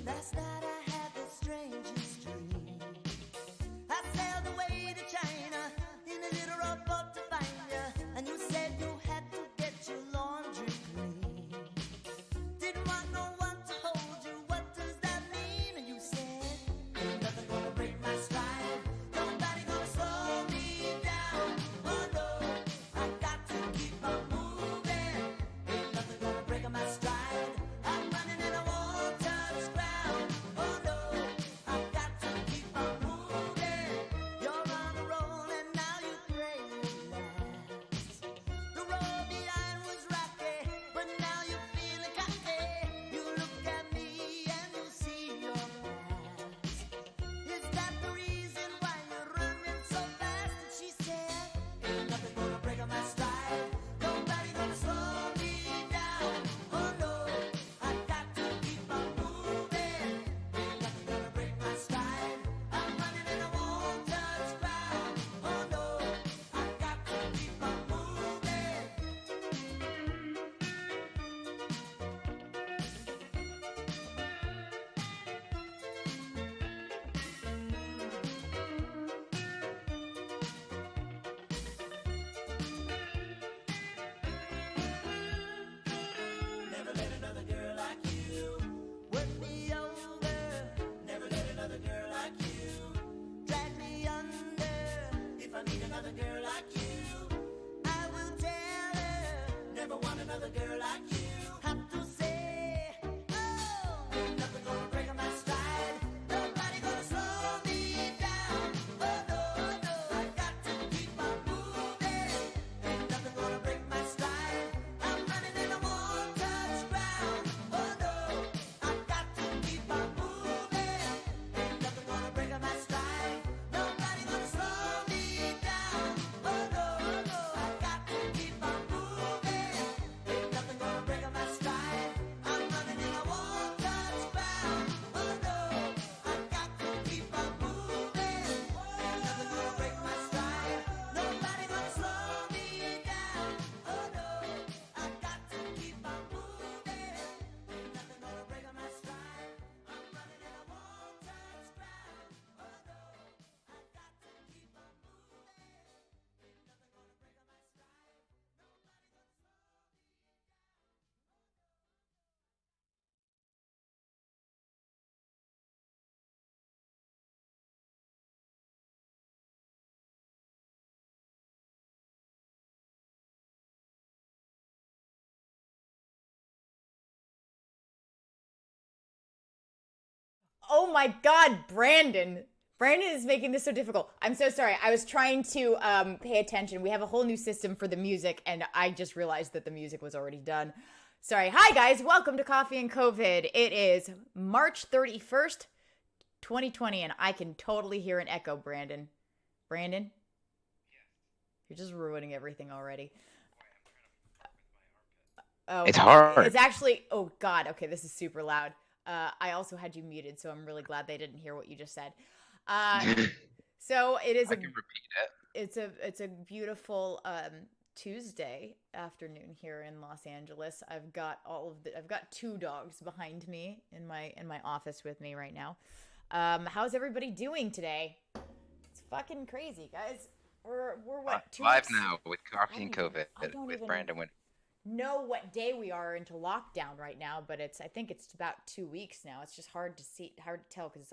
Last night I had the strangest dream. I sailed away to China in a little rowboat to find you, and you said you had to get your laundry clean. Didn't want no one to hold you. What does that mean? And you said, ain't nothing gonna break my stride. Nobody gonna slow me down. Oh no, I got to keep on moving. Ain't nothing gonna break my stride. I'm running and I won't touch ground. Oh no, I got to keep on moving. You're on a roll and now you pray it lasts. The road behind was rocky, but now you're feeling cocky. You look at me and you see your past. Is that the reason why you're running so fast? And she said, ain't nothing gonna break my stride. Nobody gonna slow me down. Oh no, I got to keep on moving. Ain't nothing gonna break my stride. I'm running and I won't touch ground. Oh no, I got to keep on moving. Never let another girl like you work me over. Never let another girl like you drag me under. If I meet another girl like you, I will tell her. Never want another girl like you. Have to say, oh, ain't nothing gonna break my stride. Nobody gonna slow me down. Oh no, no, I got to keep on moving. Ain't nothing gonna break my stride. I'm running and I won't touch ground. Oh no, I got to keep on moving. Ain't nothing gonna break my stride. Nobody gonna slow me down. Oh no, no, I got to keep on moving. Ain't nothing gonna break my stride. I'm running and I won't touch ground. Oh no, I got to keep on moving. Ain't nothing gonna break my stride. Nobody gonna slow me down. Oh no, I got to keep on moving. Ain't nothing gonna break my stride. I'm running and I won't touch ground. Oh no, I got to keep on moving. Ain't nothing gonna break my stride. Nobody gonna slow me down. Oh my God, Brandon. Brandon is making this so difficult. I'm so sorry. I was trying to pay attention. We have a whole new system for the music, and I just realized that the music was already done. Sorry. Hi, guys. Welcome to Coffee and COVID. It is March 31st, 2020, and I can totally hear an echo, Brandon. Brandon? You're just ruining everything already. Oh, It's hard. It's actually, oh God, okay, this is super loud. I also had you muted, so I'm really glad they didn't hear what you just said. So it is I can repeat it. it's a beautiful Tuesday afternoon here in Los Angeles. I've got two dogs behind me in my office with me right now. How's everybody doing today? It's fucking crazy, guys. We're what, 2 Live weeks? now with Coffee and COVID with Brandon Wynn. Know what day we are into lockdown right now, but I think it's about 2 weeks now. It's just hard to tell because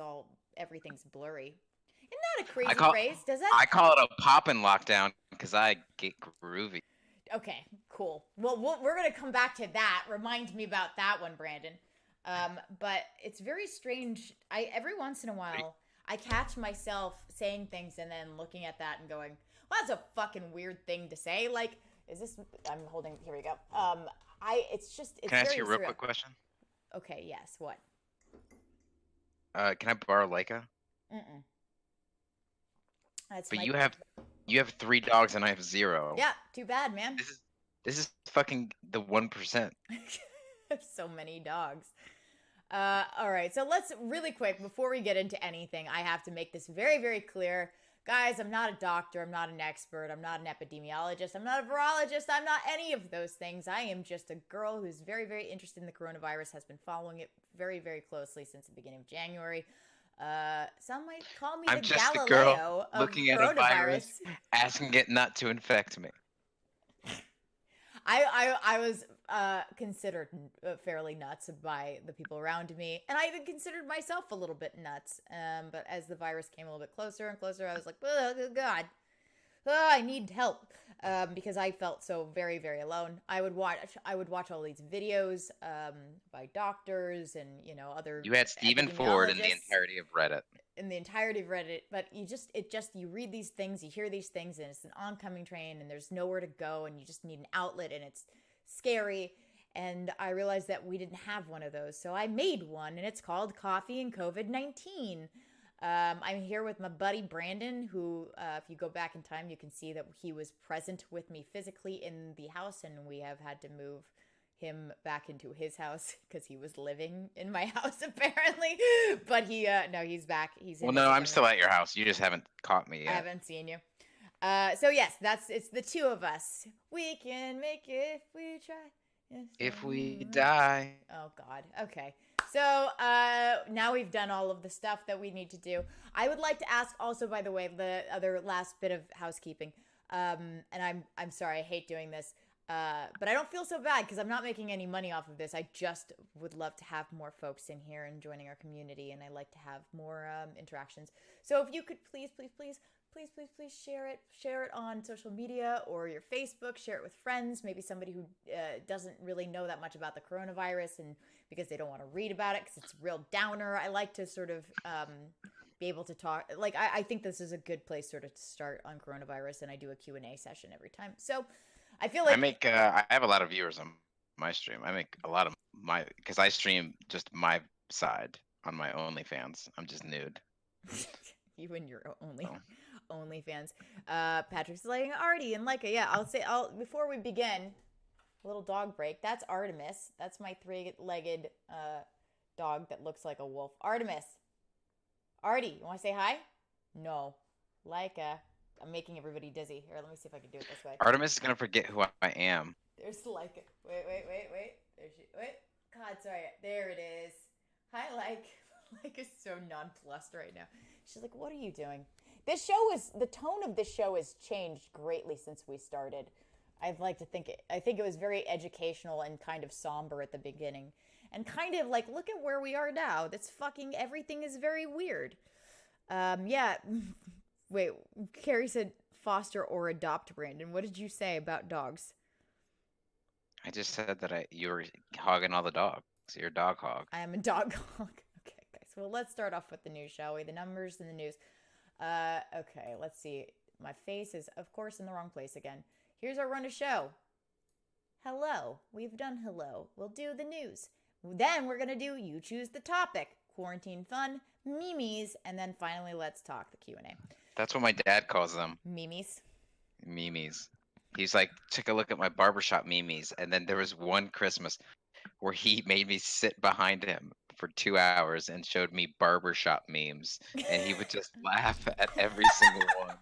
everything's blurry. Isn't that a crazy phrase? Does that? I call it a poppin' lockdown because I get groovy. Okay, cool. Well, we're gonna come back to that. Remind me about that one, Brandon. But it's very strange. Every once in a while I catch myself saying things and then looking at that and going, "Well, that's a fucking weird thing to say." Like, is this? I'm holding. Here we go. It's Can I ask very you a real surreal. quick question? Okay. Yes. What? Can I borrow Leica? Mm-mm. But you have 3 dogs and I have 0. Yeah. Too bad, man. This is fucking the 1%. have so many dogs. All right, so let's really quick, before we get into anything, I have to make this very, very clear. Guys, I'm not a doctor. I'm not an expert. I'm not an epidemiologist. I'm not a virologist. I'm not any of those things. I am just a girl who's very, very interested in the coronavirus, has been following it very, very closely since the beginning of January. Some might call me I'm the just a Galileo girl of looking at a virus, coronavirus. asking it not to infect me. I was considered fairly nuts by the people around me, and I even considered myself a little bit nuts. But as the virus came a little bit closer and closer, I was like, oh, God, oh, I need help, because I felt so very, very alone. I would watch all these videos by doctors and other You had Stephen Ford in the epidemiologists entirety of Reddit. in the entirety of Reddit, but you read these things, you hear these things, and it's an oncoming train, and there's nowhere to go, and you just need an outlet, and it's scary. And I realized that we didn't have one of those, so I made one, and it's called Coffee and COVID-19. I'm here with my buddy Brandon, who, if you go back in time, you can see that he was present with me physically in the house, and we have had to move him back into his house because he was living in my house apparently. But he's back. He's in Well, his no, I'm living still room. at your house. You just haven't caught me I yet. haven't seen you. So yes, it's the two of us. We can make it if we try. Yes, If we die. Oh God. Okay. So now we've done all of the stuff that we need to do. I would like to ask also, by the way, the other last bit of housekeeping. And I'm sorry, I hate doing this. But I don't feel so bad because I'm not making any money off of this. I just would love to have more folks in here and joining our community, and I like to have more interactions. So if you could please share it on social media or your Facebook, share it with friends, maybe somebody who doesn't really know that much about the coronavirus, and because they don't want to read about it because it's a real downer. I like to sort of be able to talk. Like I think this is a good place sort of to start on coronavirus, and I do a Q&A session every time. So I feel like I have a lot of viewers on my stream. I make a lot of because I stream just my side on my OnlyFans. I'm just nude. you and your So. OnlyFans. Patrick's like Artie and Leica. Yeah, I'll before we begin, a little dog break. That's Artemis. That's my three-legged dog that looks like a wolf. Artemis. Artie, you want to say hi? No. Leica. I'm making everybody dizzy. Here, let me see if I can do it this way. Artemis is gonna forget who I am. There's Leica. Wait. Wait. God, sorry. There it is. Hi, Leica's so nonplussed right now. She's like, what are you doing? The tone of this show has changed greatly since we started. I think it was very educational and kind of somber at the beginning. And kind of like, look at where we are now. Everything is very weird. Yeah. Wait, Carrie said foster or adopt, Brandon. What did you say about dogs? I just said that you were hogging all the dogs. You're a dog hog. I am a dog hog. Okay, guys. Well, let's start off with the news, shall we? The numbers and the news. Okay, let's see. My face is, of course, in the wrong place again. Here's our run of show. Hello. We've done hello. We'll do the news. Then we're going to do you choose the topic. Quarantine fun, memes, and then finally let's talk, the Q&A. That's what my dad calls them. Memes. Memes. He's like, take a look at my barbershop memes. And then there was one Christmas where he made me sit behind him for 2 hours and showed me barbershop memes. And he would just laugh at every single one.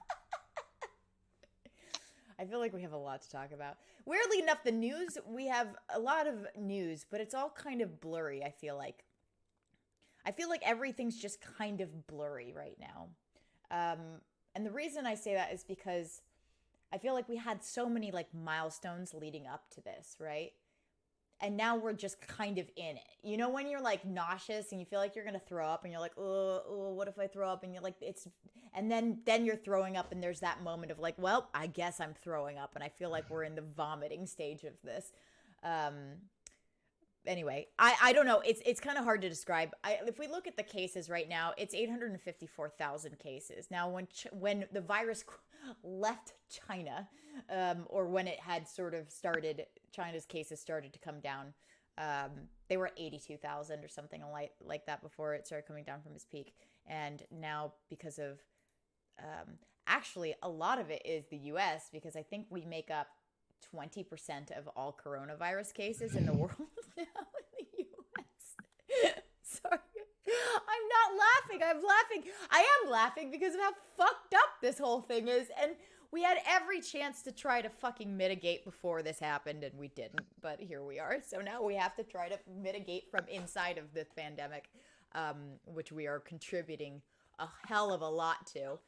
I feel like we have a lot to talk about. Weirdly enough, the news, we have a lot of news, but it's all kind of blurry, I feel like. I feel like everything's just kind of blurry right now. And the reason I say that is because I feel like we had so many like milestones leading up to this, right? And now we're just kind of in it. You know, when you're like nauseous and you feel like you're going to throw up and you're like, oh, what if I throw up? And you're like, and then you're throwing up and there's that moment of like, well, I guess I'm throwing up. And I feel like we're in the vomiting stage of this. Anyway, I don't know. It's kind of hard to describe. If we look at the cases right now, it's 854,000 cases. Now, when the virus left China, or when it had sort of started, China's cases started to come down. They were 82,000 or something like that before it started coming down from its peak. And now because of, actually a lot of it is the US, because I think we make up 20% of all coronavirus cases in the world now. laughing. I am laughing because of how fucked up this whole thing is. And we had every chance to try to fucking mitigate before this happened, and we didn't. But here we are. So now we have to try to mitigate from inside of this pandemic, which we are contributing a hell of a lot to.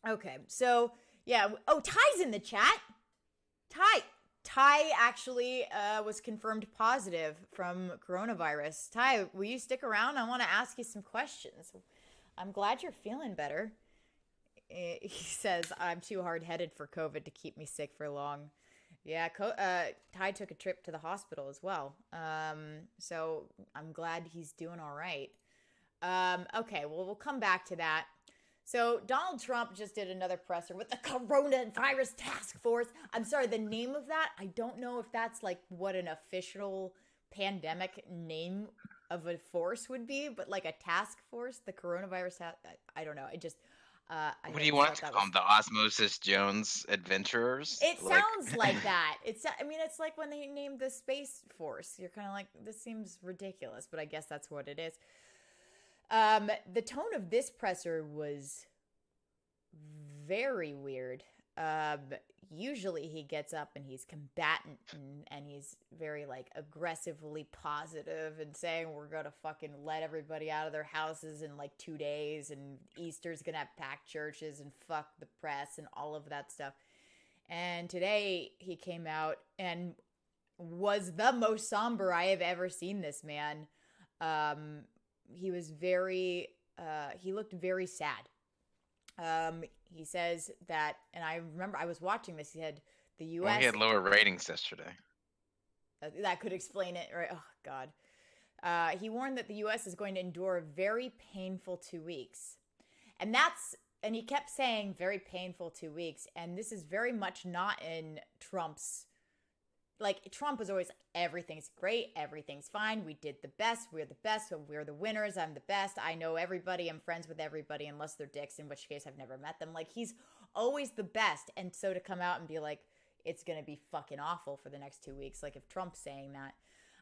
Okay, so yeah. Oh, Ty's in the chat. Ty actually was confirmed positive from coronavirus. Ty, will you stick around? I want to ask you some questions. I'm glad you're feeling better. He says, I'm too hard-headed for COVID to keep me sick for long. Yeah, Ty took a trip to the hospital as well. So I'm glad he's doing all right. Okay, well, we'll come back to that. So Donald Trump just did another presser with the Coronavirus Task Force. I'm sorry, the name of that, I don't know if that's like what an official pandemic name of a force would be, but like a task force, the coronavirus, I don't know. I just... what do you want to call them? The Osmosis Jones Adventurers? It sounds like that. It's like when they named the Space Force. You're kind of like, this seems ridiculous, but I guess that's what it is. The tone of this presser was very weird. Usually he gets up and he's combatant and he's very like aggressively positive and saying we're gonna fucking let everybody out of their houses in like 2 days and Easter's gonna have packed churches and fuck the press and all of that stuff. And today he came out and was the most somber I have ever seen this man. He was very, he looked very sad. He says that, and I remember I was watching this, he said the U.S. Well, he had lower ratings yesterday. That could explain it, right? Oh, God. He warned that the U.S. is going to endure a very painful 2 weeks. And he kept saying very painful 2 weeks. And this is very much not in Trump's, like, Trump was always like, everything's great, everything's fine, we did the best, we're the winners, I'm the best, I know everybody, I'm friends with everybody, unless they're dicks, in which case I've never met them. Like, he's always the best. And so to come out and be like, it's going to be fucking awful for the next 2 weeks, like, if Trump's saying that,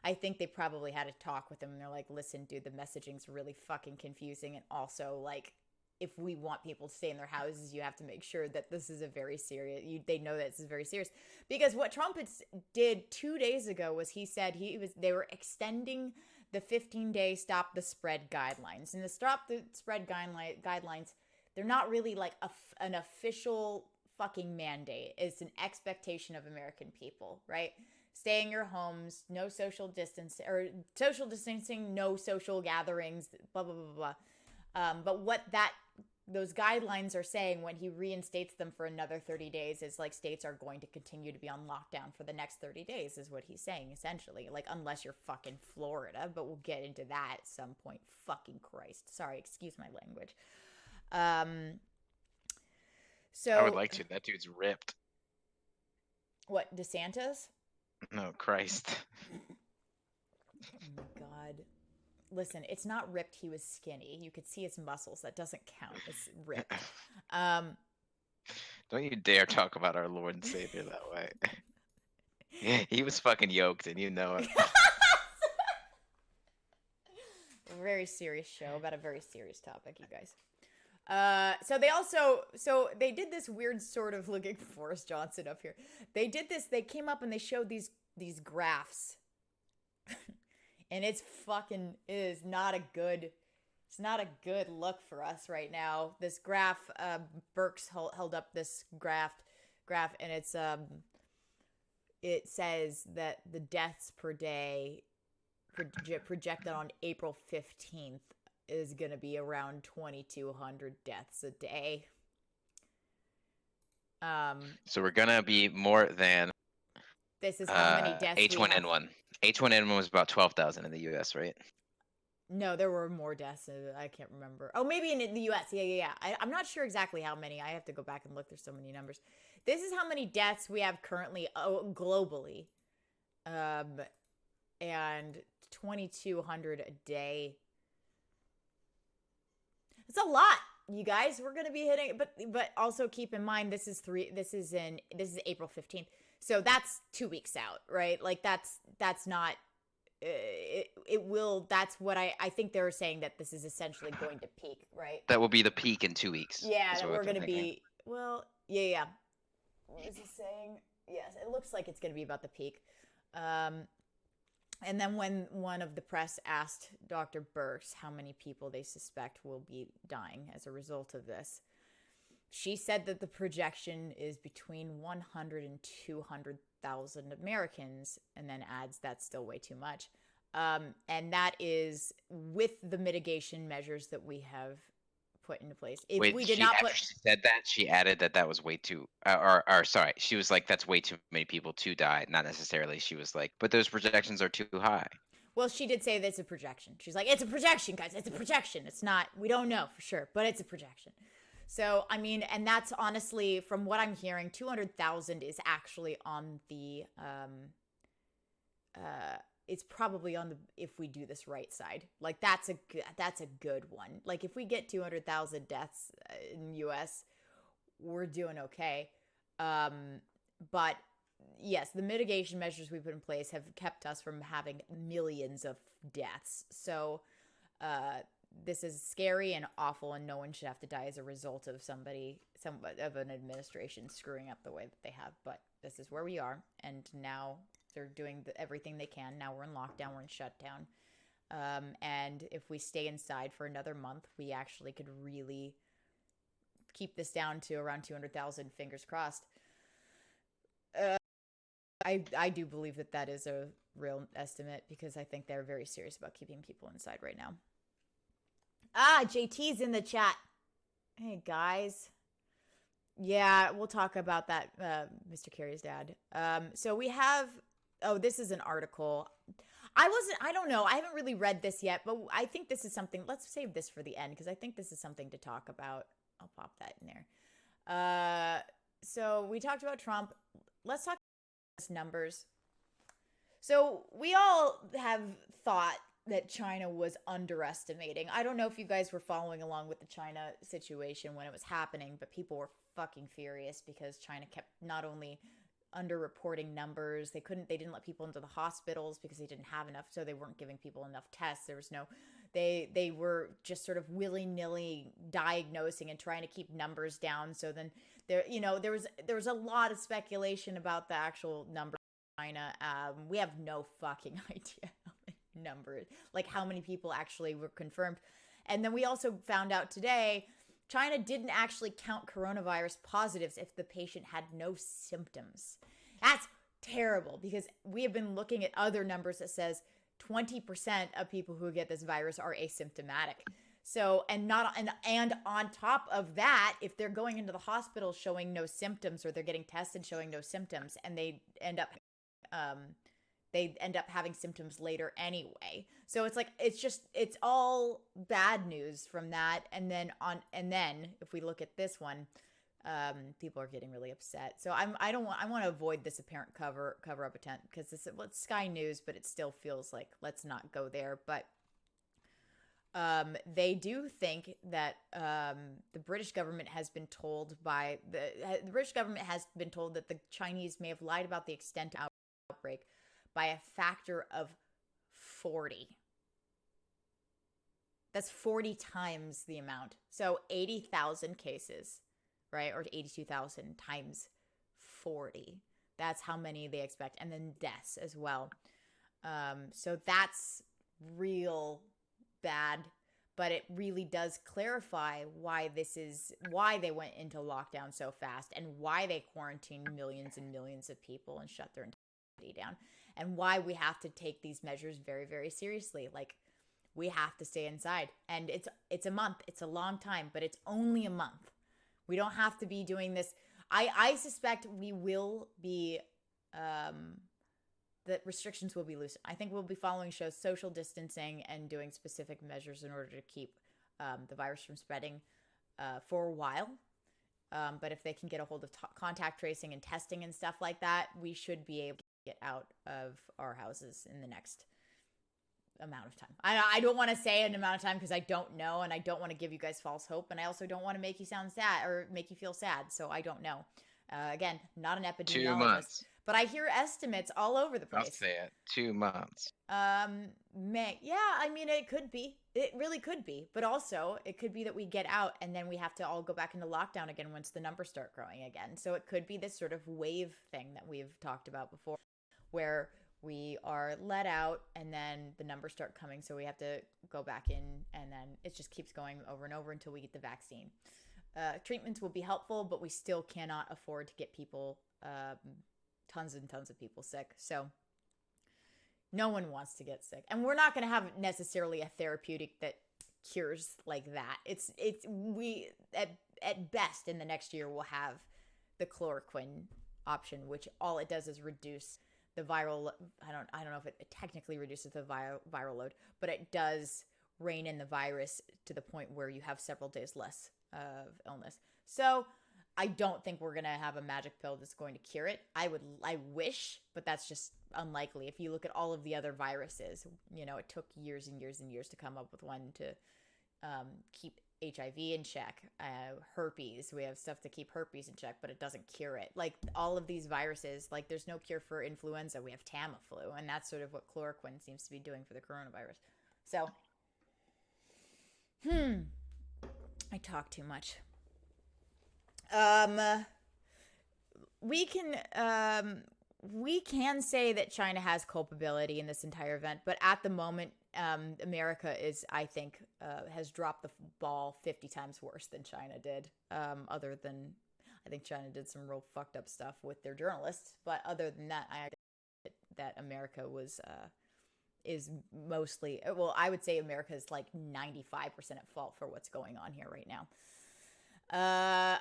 I think they probably had a talk with him, and they're like, listen, dude, the messaging's really fucking confusing, and also, like, if we want people to stay in their houses, you have to make sure that this is a very serious, they know that this is very serious. Because what Trump did 2 days ago was he said they were extending the 15-day stop the spread guidelines. And the stop the spread guidelines, they're not really like an official fucking mandate. It's an expectation of American people, right? Stay in your homes, no social distancing, no social gatherings, blah, blah, blah, blah. But what those guidelines are saying when he reinstates them for another 30 days is like states are going to continue to be on lockdown for the next 30 days is what he's saying, essentially. Like, unless you're fucking Florida, but we'll get into that at some point. Fucking Christ. Sorry, excuse my language. So I would like to. That dude's ripped. What, DeSantis? No, Christ. Oh my God. Listen, it's not ripped. He was skinny. You could see his muscles. That doesn't count. It's ripped. Don't you dare talk about our Lord and Savior that way. He was fucking yoked, and you know it. A very serious show about a very serious topic, you guys. So they did this weird sort of looking for Forrest Johnson up here. They came up and they showed these graphs. And it is not a good look for us right now. This graph, Burks held up this graph, and it says that the deaths per day projected on April 15th is going to be around 2,200 deaths a day. So we're going to be more than this is how many deaths H1N1. H1N1 was about 12,000 in the U.S., right? No, there were more deaths. I can't remember. Oh, maybe in the U.S. Yeah. I'm not sure exactly how many. I have to go back and look. There's so many numbers. This is how many deaths we have currently globally. And 2,200 a day. It's a lot, you guys. We're going to be hitting, but also keep in mind this is April 15th. So that's 2 weeks out, right? Like that's not it will. That's what I think they're saying, that this is essentially going to peak, right? That will be the peak in 2 weeks. Yeah, is that what we're they're going to thinking. be, well, yeah. What is it saying? Yes, it looks like it's going to be about the peak. And then when one of the press asked Dr. Birx how many people they suspect will be dying as a result of this, she said that the projection is between 100 and 200,000 Americans, and then adds that's still way too much. And that is with the mitigation measures that we have put into place. If Wait, we did not after put, she said that, she added that was way too, or sorry, she was like, that's way too many people to die. Not necessarily. She was like, but those projections are too high. well, she did say that it's a projection. She's like, it's a projection, guys. It's a projection. It's not, we don't know for sure, but it's a projection. So, I mean, and that's honestly, from what I'm hearing, 200,000 is actually on the, it's probably on the, if we do this right side. Like, that's a good one. Like, if we get 200,000 deaths in the US, we're doing okay. But yes, the mitigation measures we put in place have kept us from having millions of deaths. So, this is scary and awful, and no one should have to die as a result of some of an administration screwing up the way that they have. But this is where we are, and now they're doing everything they can. Now we're in lockdown, we're in shutdown, and if we stay inside for another month, we actually could really keep this down to around 200,000. Fingers crossed. I do believe that is a real estimate, because I think they're very serious about keeping people inside right now. JT's in the chat. Hey, guys. Yeah, we'll talk about that, Mr. Carey's dad. So we have, this is an article. I don't know. I haven't really read this yet, but I think this is something, let's save this for the end, because I think this is something to talk about. I'll pop that in there. So we talked about Trump. Let's talk about numbers. So we all have thought that China was underestimating. I don't know if you guys were following along with the China situation when it was happening, but people were fucking furious because China kept not only underreporting numbers, they didn't let people into the hospitals because they didn't have enough, so they weren't giving people enough tests. There was no, they were just sort of willy-nilly diagnosing and trying to keep numbers down. So then there was a lot of speculation about the actual number of China. We have no fucking idea number, like how many people actually were confirmed. And then we also found out today, China didn't actually count coronavirus positives if the patient had no symptoms. That's terrible, because we have been looking at other numbers that says 20% of people who get this virus are asymptomatic. So, and on top of that, if they're going into the hospital showing no symptoms, or they're getting tested showing no symptoms, and they end up having symptoms later anyway. So it's like, it's all bad news from that. And then if we look at this one, people are getting really upset. So I want to avoid this apparent cover up attempt, because it's Sky News, but it still feels like, let's not go there. But they do think that the British government has been told that the Chinese may have lied about the extent of outbreak by a factor of 40. That's 40 times the amount. So 80,000 cases, right? Or 82,000 times 40. That's how many they expect. And then deaths as well. So that's real bad. But it really does clarify why they went into lockdown so fast, and why they quarantined millions and millions of people and shut their entire city down, and why we have to take these measures very, very seriously. Like, we have to stay inside, and it's a month. It's a long time, but it's only a month. We don't have to be doing this. I suspect we will be, the restrictions will be loosened. I think we'll be following social distancing and doing specific measures in order to keep the virus from spreading for a while. But if they can get a hold of contact tracing and testing and stuff like that, we should be able to get out of our houses in the next amount of time. I don't want to say an amount of time, because I don't know, and I don't want to give you guys false hope, and I also don't want to make you sound sad or make you feel sad, so I don't know. Again, not an epidemiologist. 2 months. but I hear estimates all over the I'll place. say it. 2 months. May. Yeah, I mean, it could be. It really could be. But also, it could be that we get out and then we have to all go back into lockdown again once the numbers start growing again. So it could be this sort of wave thing that we've talked about before, where we are let out and then the numbers start coming. So we have to go back in, and then it just keeps going over and over until we get the vaccine. Treatments will be helpful, but we still cannot afford to get people, tons and tons of people sick. So no one wants to get sick. And we're not going to have necessarily a therapeutic that cures like that. We at best in the next year we'll have the chloroquine option, which all it does is reduce the viral, I don't know if it technically reduces the viral load, but it does rein in the virus to the point where you have several days less of illness. So I don't think we're going to have a magic pill that's going to cure it. I wish, but that's just unlikely. If you look at all of the other viruses, it took years and years and years to come up with one to keep HIV in check. Herpes, we have stuff to keep herpes in check, but it doesn't cure it. Like all of these viruses, like there's no cure for influenza. We have Tamiflu, and that's sort of what chloroquine seems to be doing for the coronavirus. So, I talk too much. We can say that China has culpability in this entire event, but at the moment, America is, I think, has dropped the ball 50 times worse than China did. Other than, I think China did some real fucked up stuff with their journalists, but other than that, I think that America is mostly, well, I would say America is like 95% at fault for what's going on here right now.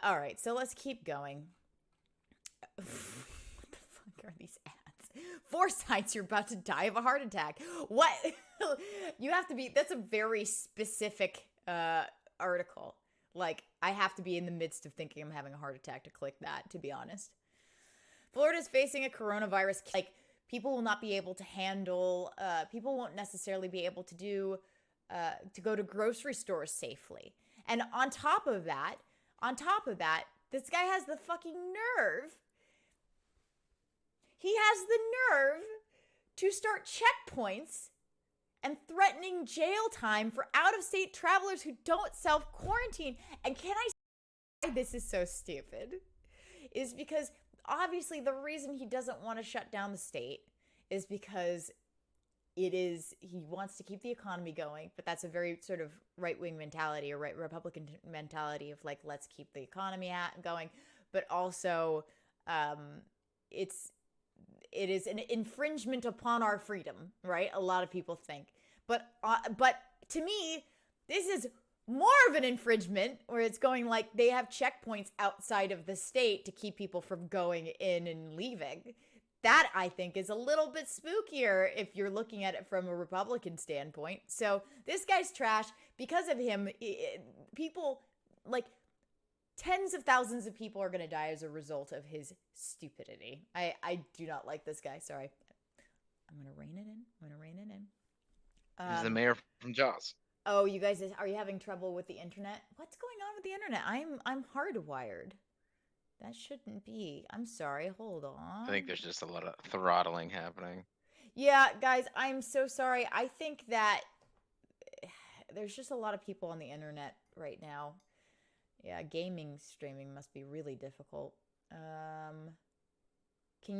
All right, so let's keep going. What the fuck are these ads? 4 signs you're about to die of a heart attack. What? You have to be, that's a very specific article. Like, I have to be in the midst of thinking I'm having a heart attack to click that, to be honest. Florida's facing a coronavirus, like, people will not be able to handle, people won't necessarily be able to to go to grocery stores safely. And on top of that, this guy has the fucking nerve. He has the nerve to start checkpoints and threatening jail time for out-of-state travelers who don't self-quarantine. And can I say this is so stupid? Is because obviously the reason he doesn't want to shut down the state is because he wants to keep the economy going, but that's a very sort of right-wing mentality or Republican mentality of like, let's keep the economy going. But also, it is an infringement upon our freedom, right? A lot of people think. But to me, this is more of an infringement where it's going like they have checkpoints outside of the state to keep people from going in and leaving. That, I think, is a little bit spookier if you're looking at it from a Republican standpoint. So this guy's trash. Because of him, people, like, tens of thousands of people are going to die as a result of his stupidity. I do not like this guy. Sorry. I'm going to rein it in. He's the mayor from Jaws. Oh, you guys, are you having trouble with the internet? What's going on with the internet? I'm hardwired. That shouldn't be. I'm sorry. Hold on. I think there's just a lot of throttling happening. Yeah, guys, I'm so sorry. I think that there's just a lot of people on the internet right now. Yeah, gaming streaming must be really difficult. Can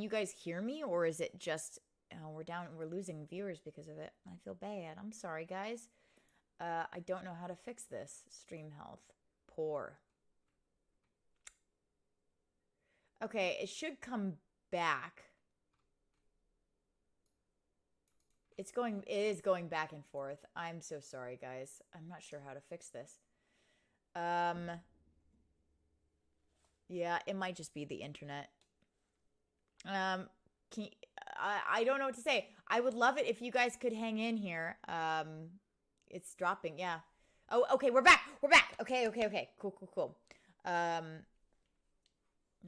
you guys hear me, or is it just we're losing viewers because of it? I feel bad. I'm sorry, guys. I don't know how to fix this. Stream health. Poor. Okay, it should come back. It is going back and forth. I'm so sorry, guys. I'm not sure how to fix this. Yeah, it might just be the internet. I don't know what to say. I would love it if you guys could hang in here. It's dropping, yeah. Oh, okay, we're back. Okay. Cool.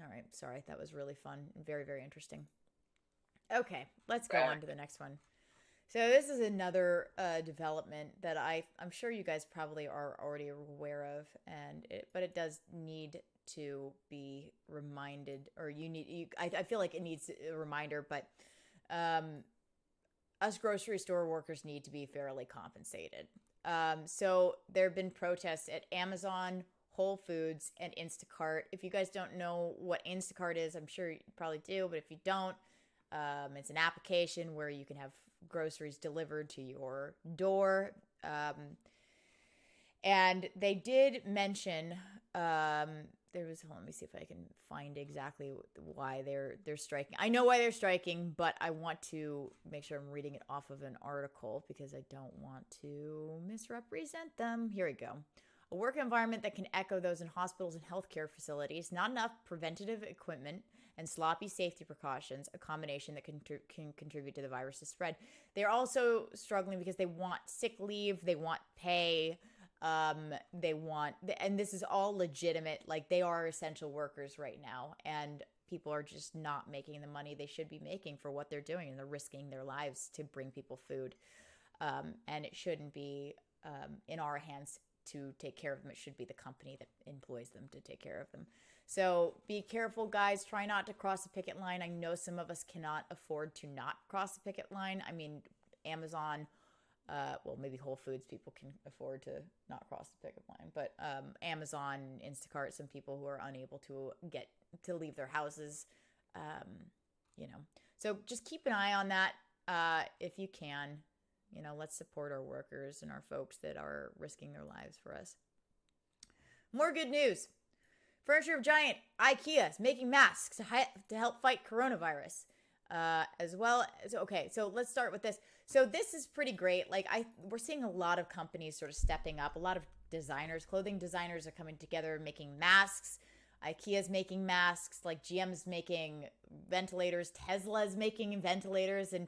All right, sorry. That was really fun and very, very interesting. Okay, let's go on to the next one. So this is another development that I'm sure you guys probably are already aware of, but it does need to be reminded, or I feel like it needs a reminder, but us grocery store workers need to be fairly compensated. So there have been protests at Amazon, Whole Foods, and Instacart. If you guys don't know what Instacart is, I'm sure you probably do, but if you don't, it's an application where you can have groceries delivered to your door. And they did mention let me see if I can find exactly why they're striking. I know why they're striking, but I want to make sure I'm reading it off of an article because I don't want to misrepresent them. Here we go. A work environment that can echo those in hospitals and healthcare facilities, not enough preventative equipment, and sloppy safety precautions, a combination that can contribute to the virus's spread. They're also struggling because they want sick leave, they want pay, they want, and this is all legitimate, like they are essential workers right now, and people are just not making the money they should be making for what they're doing, and they're risking their lives to bring people food. And it shouldn't be in our hands to take care of them. It should be the company that employs them to take care of them. So be careful, guys. Try not to cross the picket line. I know some of us cannot afford to not cross the picket line. I mean, Amazon, maybe Whole Foods people can afford to not cross the picket line, but Amazon, Instacart, some people who are unable to leave their houses, So just keep an eye on that if you can. Let's support our workers and our folks that are risking their lives for us. More good news. Furniture of Giant, IKEA is making masks to help fight coronavirus. As well as, okay, so let's start with this. So this is pretty great. Like we're seeing a lot of companies sort of stepping up. A lot of designers, clothing designers are coming together and making masks. IKEA's making masks, like GM's making ventilators, Tesla's making ventilators, and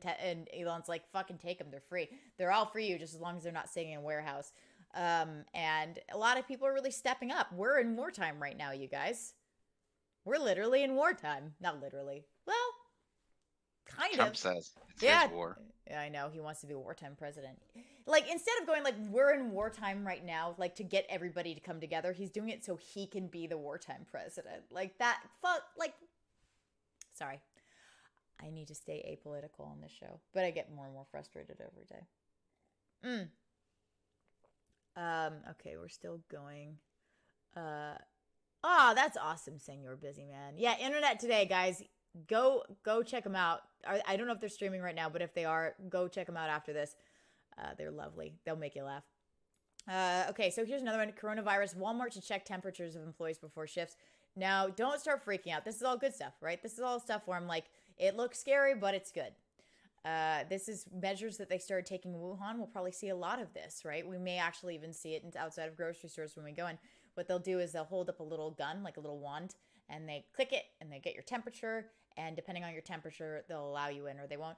Elon's like, fucking take them, they're free. They're all for you, just as long as they're not sitting in a warehouse. And a lot of people are really stepping up. We're in wartime right now, you guys. We're literally in wartime. Not literally. Well, kind Trump of. says it's Yeah. his war. Yeah, I know. He wants to be a wartime president. Like, instead of going, like, we're in wartime right now, like, to get everybody to come together, he's doing it so he can be the wartime president. Like, sorry. I need to stay apolitical on this show. But I get more and more frustrated every day. Okay, we're still going. That's awesome, Senor Busy Man. Yeah, Internet Today, guys. Go check them out. I don't know if they're streaming right now, but if they are, go check them out after this. They're lovely. They'll make you laugh. Okay, so here's another one. Coronavirus. Walmart to check temperatures of employees before shifts. Now, don't start freaking out. This is all good stuff, right? This is all stuff where I'm like, it looks scary, but it's good. This is measures that they started taking in Wuhan. We'll probably see a lot of this, right? We may actually even see it outside of grocery stores when we go in. What they'll do is they'll hold up a little gun, like a little wand, and they click it, and they get your temperature, and depending on your temperature, they'll allow you in or they won't.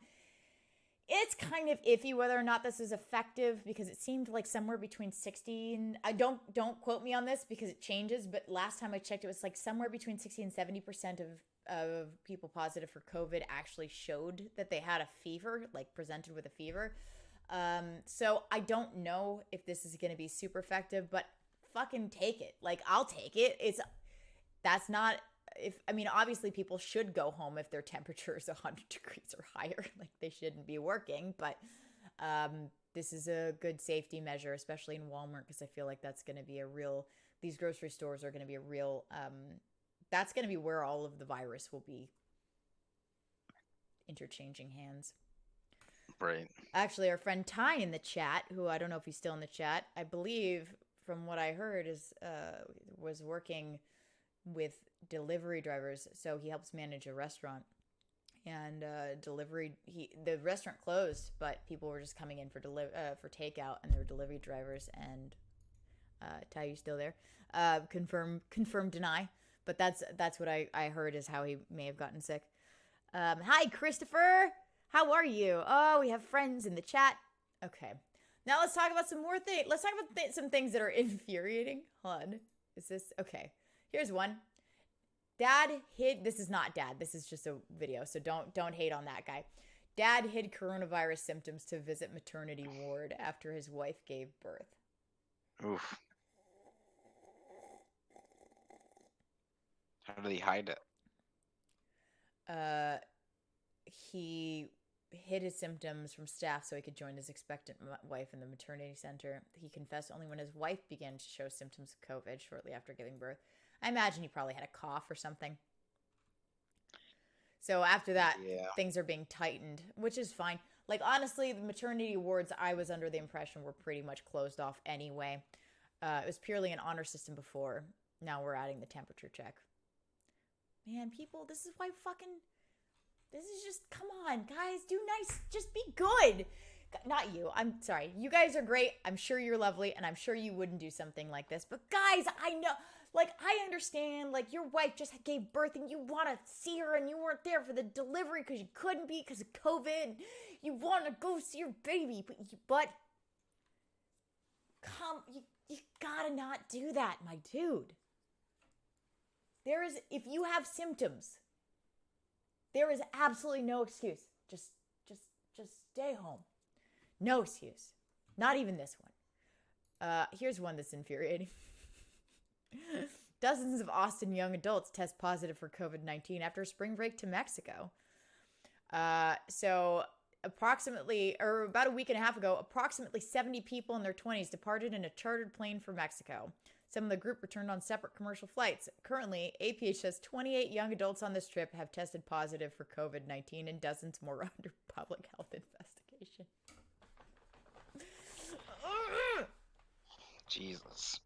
It's kind of iffy whether or not this is effective because it seemed like somewhere between 60 and I don't quote me on this because it changes, but last time I checked it was like somewhere between 60 and 70% of people positive for COVID actually showed that they had a fever, like presented with a fever. So I don't know if this is going to be super effective, but fucking take it. Like, I'll take it. Obviously people should go home if their temperature is 100 degrees or higher. Like, they shouldn't be working, but this is a good safety measure, especially in Walmart, because I feel like that's going to be these grocery stores are going to be a real, that's going to be where all of the virus will be interchanging hands. Right. Actually, our friend Ty in the chat, who I don't know if he's still in the chat, I believe from what I heard was working with delivery drivers. So he helps manage a restaurant, and the restaurant closed, but people were just coming in for takeout, and there were delivery drivers. And Ty, you still there? Confirm, deny. But that's what I heard is how he may have gotten sick. Hi, Christopher. How are you? Oh, we have friends in the chat. Okay. Now let's talk about some more things. Let's talk about some things that are infuriating. Hold on. Is this okay? Here's one. This is not dad. This is just a video. So don't hate on that guy. Dad hid coronavirus symptoms to visit maternity ward after his wife gave birth. Oof. How did he hide it? He hid his symptoms from staff so he could join his expectant wife in the maternity center. He confessed only when his wife began to show symptoms of COVID shortly after giving birth. I imagine he probably had a cough or something. So after that, Yeah. things are being tightened, which is fine. Like, honestly, the maternity wards, I was under the impression were pretty much closed off anyway. It was purely an honor system before. Now we're adding the temperature check. Man, people, this is why this is just, come on, guys, do nice, just be good. Not you, I'm sorry. You guys are great. I'm sure you're lovely, and I'm sure you wouldn't do something like this. But guys, I know, like, I understand, like, your wife just gave birth and you want to see her and you weren't there for the delivery because you couldn't be because of COVID. You want to go see your baby, but you gotta not do that, my dude. If you have symptoms, there is absolutely no excuse. Just stay home. No excuse. Not even this one. Here's one that's infuriating. Dozens of Austin young adults test positive for COVID-19 after a spring break to Mexico. So about a week and a half ago, approximately 70 people in their 20s departed in a chartered plane for Mexico. Some of the group returned on separate commercial flights. Currently, APH says 28 young adults on this trip have tested positive for COVID-19 and dozens more are under public health investigation. Jesus.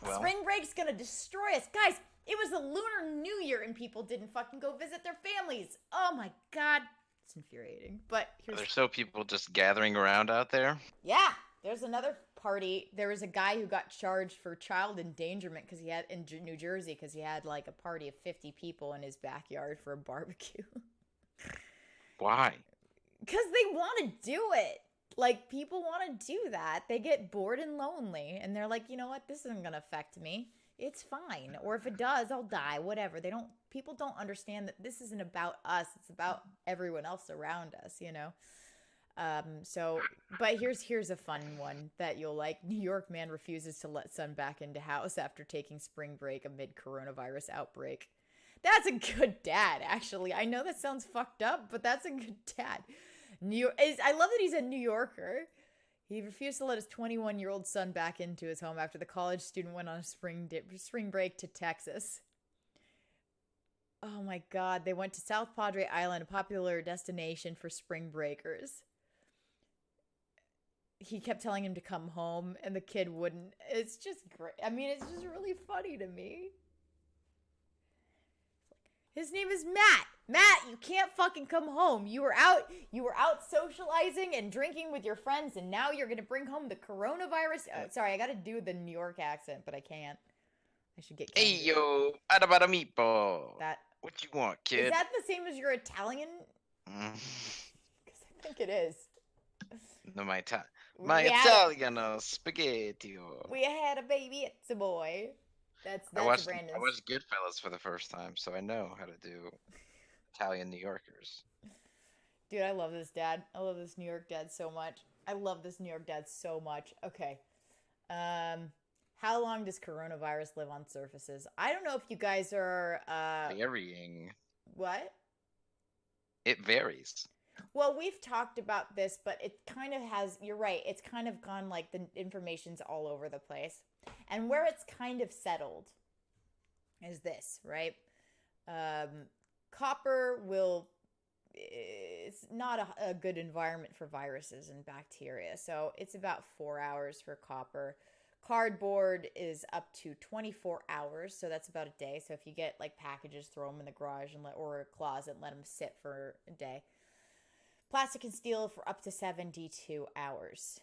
Well, Spring break's gonna destroy us. Guys, it was the Lunar New Year and people didn't fucking go visit their families. Oh my god. It's infuriating. But are there still people just gathering around out there? Yeah, there's another party. There was a guy who got charged for child endangerment because he had in New Jersey because he had like a party of 50 people in his backyard for a barbecue. Why? Because they want to do it. Like, people want to do that. They get bored and lonely, and they're like, you know what? This isn't gonna affect me. It's fine. Or if it does, I'll die. Whatever. People don't understand that this isn't about us. It's about everyone else around us, you know? But here's a fun one that you'll like. New York man refuses to let son back into house after taking spring break amid coronavirus outbreak. That's a good dad, actually. I know that sounds fucked up, but that's a good dad. I love that he's a New Yorker. He refused to let his 21-year-old son back into his home after the college student went on a spring break to Texas. Oh my God, they went to South Padre Island, a popular destination for spring breakers. He kept telling him to come home, and the kid wouldn't. It's just great. I mean, it's just really funny to me. His name is Matt. Matt, you can't fucking come home. You were out socializing and drinking with your friends, and now you're gonna bring home the coronavirus. Sorry, I gotta do the New York accent, but I can't. I should get. Hey yo, adabada meatball. That. What you want, kid? Is that the same as your Italian? Because I think it is. No, my Italian spaghetti. We had a baby. It's a boy. That's I watched Brandon's. Goodfellas for the first time, so I know how to do Italian New Yorkers. Dude, I love this dad. I love this New York dad so much. Okay. How long does coronavirus live on surfaces? I don't know if you guys are Varying. What? It varies. Well, we've talked about this, but it kind of has, you're right, it's kind of gone like the information's all over the place. And where it's kind of settled is this, right? Copper it's not a good environment for viruses and bacteria. So it's about 4 hours for copper. Cardboard is up to 24 hours, so that's about a day. So if you get like packages, throw them in the garage or a closet and let them sit for a day. Plastic and steel for up to 72 hours.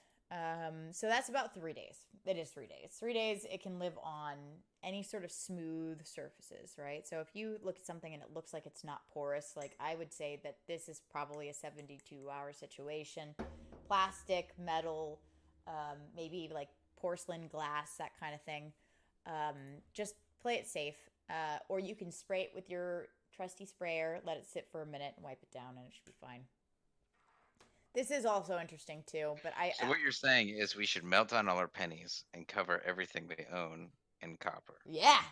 So that's about 3 days. It is 3 days. 3 days, it can live on any sort of smooth surfaces, right? So if you look at something and it looks like it's not porous, like I would say that this is probably a 72-hour situation. Plastic, metal, maybe like porcelain, glass, that kind of thing. Just play it safe. Or you can spray it with your trusty sprayer, let it sit for a minute and wipe it down and it should be fine. This is also interesting too, but So what you're saying is we should melt down all our pennies and cover everything we own in copper. Yeah,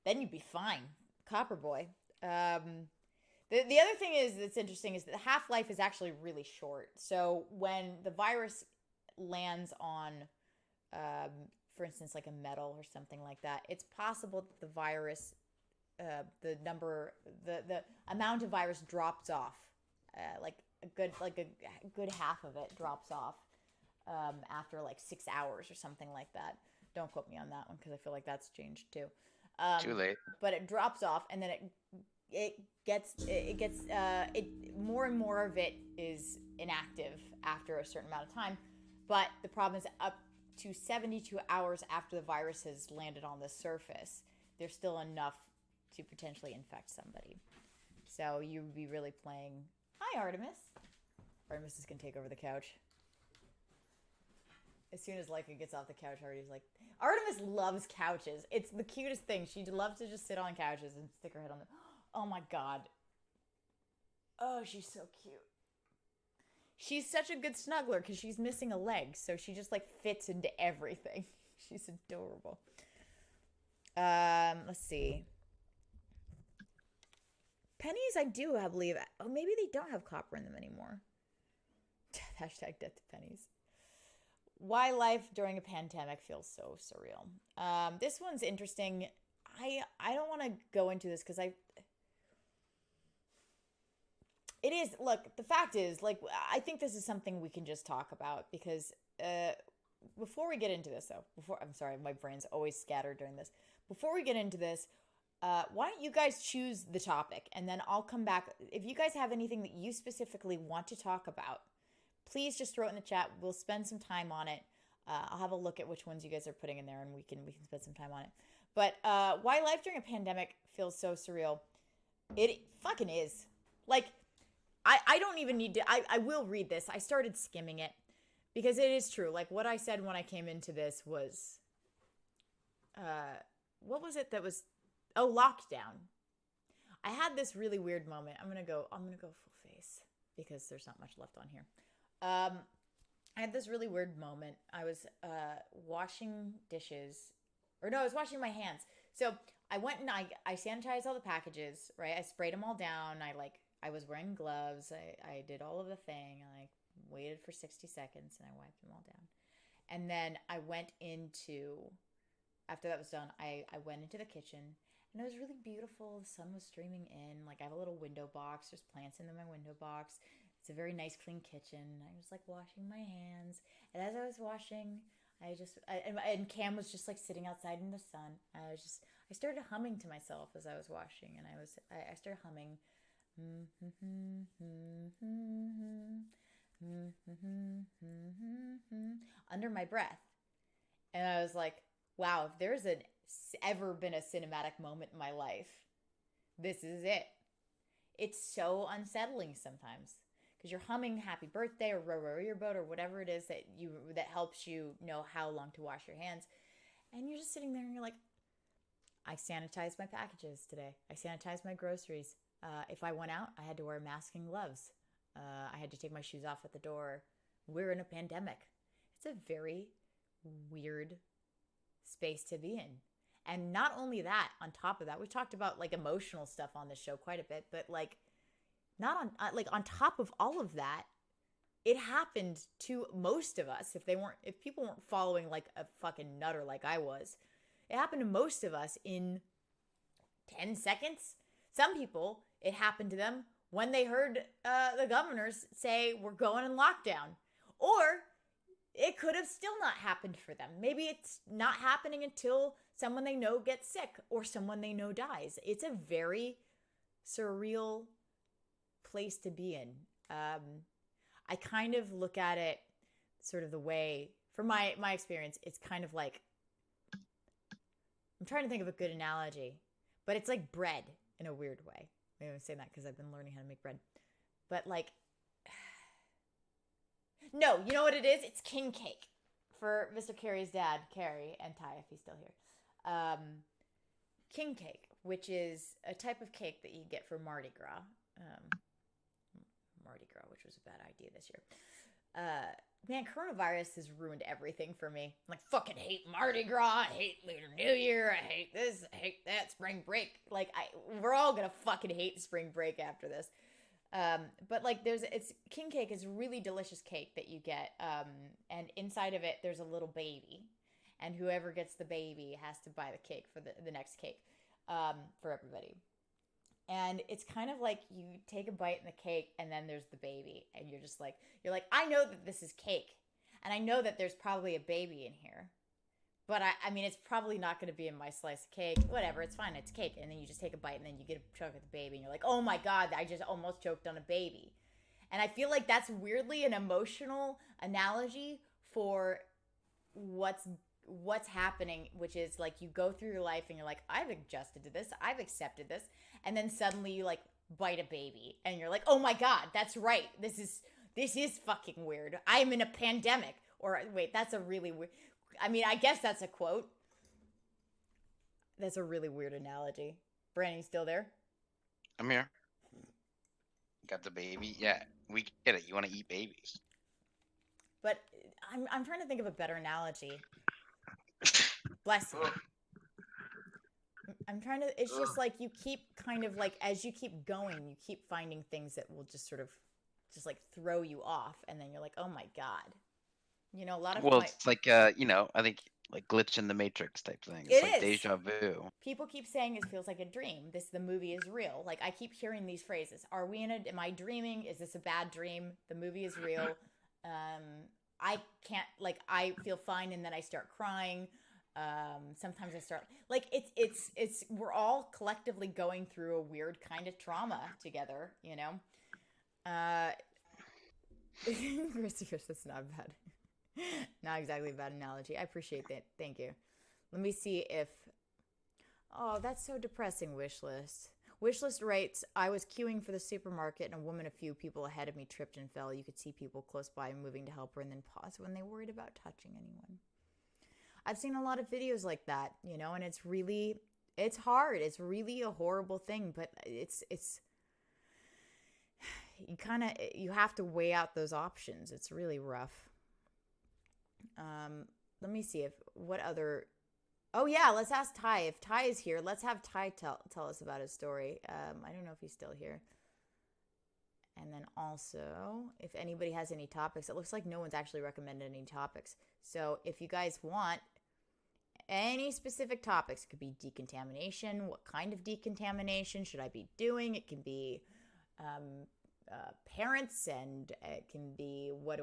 then you'd be fine. Copper Boy. The other thing is that's interesting is that the half-life is actually really short. So when the virus lands on, for instance, like a metal or something like that, it's possible that the virus, the amount of virus drops off, like a good half of it drops off after like 6 hours or something like that. Don't quote me on that one because I feel like that's changed too. Too late. But it drops off, and then it gets more and more of it is inactive after a certain amount of time. But the problem is up to 72 hours after the virus has landed on the surface, there's still enough to potentially infect somebody. So you would be really playing. Hi, Artemis. Artemis is gonna take over the couch. As soon as Leica gets off the couch, Artemis loves couches. It's the cutest thing. She loves to just sit on couches and stick her head on them. Oh my god. Oh, she's so cute. She's such a good snuggler because she's missing a leg, so she just like fits into everything. She's adorable. Let's see. Pennies, I do, I believe. Oh, maybe they don't have copper in them anymore. Hashtag death to pennies. Why life during a pandemic feels so surreal. This one's interesting. I don't want to go into this because it is, look, the fact is, like, I think this is something we can just talk about because before we get into this, though, I'm sorry, my brain's always scattered during this. Before we get into this, why don't you guys choose the topic and then I'll come back. If you guys have anything that you specifically want to talk about, please just throw it in the chat. We'll spend some time on it. I'll have a look at which ones you guys are putting in there and we can spend some time on it. But why life during a pandemic feels so surreal. It fucking is. Like, I don't even need to, I will read this. I started skimming it because it is true. Like what I said when I came into this was, what was it that was, lockdown. I had this really weird moment. I'm gonna go full face because there's not much left on here. I had this really weird moment. I was washing dishes, or no, I was washing my hands. So I went and I sanitized all the packages, right? I sprayed them all down. I was wearing gloves. I did all of the thing. I waited for 60 seconds and I wiped them all down. And then I went into, after that was done, I went into the kitchen and it was really beautiful. The sun was streaming in. Like I have a little window box. There's plants in my window box. It's a very nice, clean kitchen. I was like washing my hands. And as I was washing, and Cam was just like sitting outside in the sun. I started humming to myself as I was washing. And I started humming. Under my breath. And I was like, wow, if there's ever been a cinematic moment in my life, this is it. It's so unsettling sometimes because you're humming happy birthday or row row your boat or whatever it is that helps you know how long to wash your hands. And you're just sitting there and you're like, I sanitized my packages today. I sanitized my groceries. If I went out, I had to wear a mask and gloves. I had to take my shoes off at the door. We're in a pandemic. It's a very weird space to be in. And not only that, on top of that, we've talked about like emotional stuff on this show quite a bit, but like not on top of all of that, it happened to most of us. If people weren't following like a fucking nutter like I was, it happened to most of us in 10 seconds. Some people, it happened to them when they heard the governors say we're going in lockdown. Or it could have still not happened for them. Maybe it's not happening until someone they know gets sick or someone they know dies. It's a very surreal place to be in. I kind of look at it sort of the way, from my experience, it's kind of like, I'm trying to think of a good analogy, but it's like bread in a weird way. Maybe I'm saying that because I've been learning how to make bread. But like, no, you know what it is? It's king cake for Mr. Carey's dad, Carey, and Ty, if he's still here. King cake, which is a type of cake that you get for Mardi Gras. Mardi Gras, which was a bad idea this year. Man, coronavirus has ruined everything for me. Like, fucking hate Mardi Gras. I hate Lunar New Year. I hate this. I hate that. Spring break. Like, we're all gonna fucking hate spring break after this. But like, it's king cake is really delicious cake that you get. And inside of it, there's a little baby, and whoever gets the baby has to buy the cake for the next cake, for everybody. And it's kind of like you take a bite in the cake and then there's the baby and you're like, I know that this is cake and I know that there's probably a baby in here, but I mean it's probably not going to be in my slice of cake. Whatever, it's fine, it's cake. And then you just take a bite and then you get a chunk of the baby and you're like, oh my god, I just almost choked on a baby. And I feel like that's weirdly an emotional analogy for what's happening, which is like you go through your life and you're like, I've adjusted to this, I've accepted this, and then suddenly you like bite a baby and you're like, oh my god, that's right, this is fucking weird, I'm in a pandemic. Or wait, that's a really weird, I mean, I guess that's a quote. That's a really weird analogy. Brandon, you still there? I'm here. Got the baby. Yeah, we get it. You want to eat babies. But I'm trying to think of a better analogy. Bless you. I'm trying to, it's just like you keep kind of like, as you keep going, you keep finding things that will just sort of just like throw you off. And then you're like, oh my God. You know, a lot of it's like, I think like glitch in the matrix type thing. It It's like is. deja vu. People keep saying it feels like a dream. The movie is real. Like I keep hearing these phrases. Am I dreaming? Is this a bad dream? The movie is real. I can't, like, I feel fine and then I start crying. Sometimes I start like we're all collectively going through a weird kind of trauma together, you know. Christopher, that's not bad. Not exactly a bad analogy. I appreciate that. Thank you. Let me see if. Oh, that's so depressing. Wishlist. Wishlist writes, I was queuing for the supermarket and a woman a few people ahead of me tripped and fell. You could see people close by moving to help her and then pause when they worried about touching anyone. I've seen a lot of videos like that, you know, and it's hard. It's really a horrible thing, but you have to weigh out those options. It's really rough. Let me see oh yeah, let's ask Ty. If Ty is here, let's have Ty tell us about his story. I don't know if he's still here. And then also, if anybody has any topics, it looks like no one's actually recommended any topics. So if you guys want any specific topics, it could be decontamination. What kind of decontamination should I be doing? It can be parents, and it can be what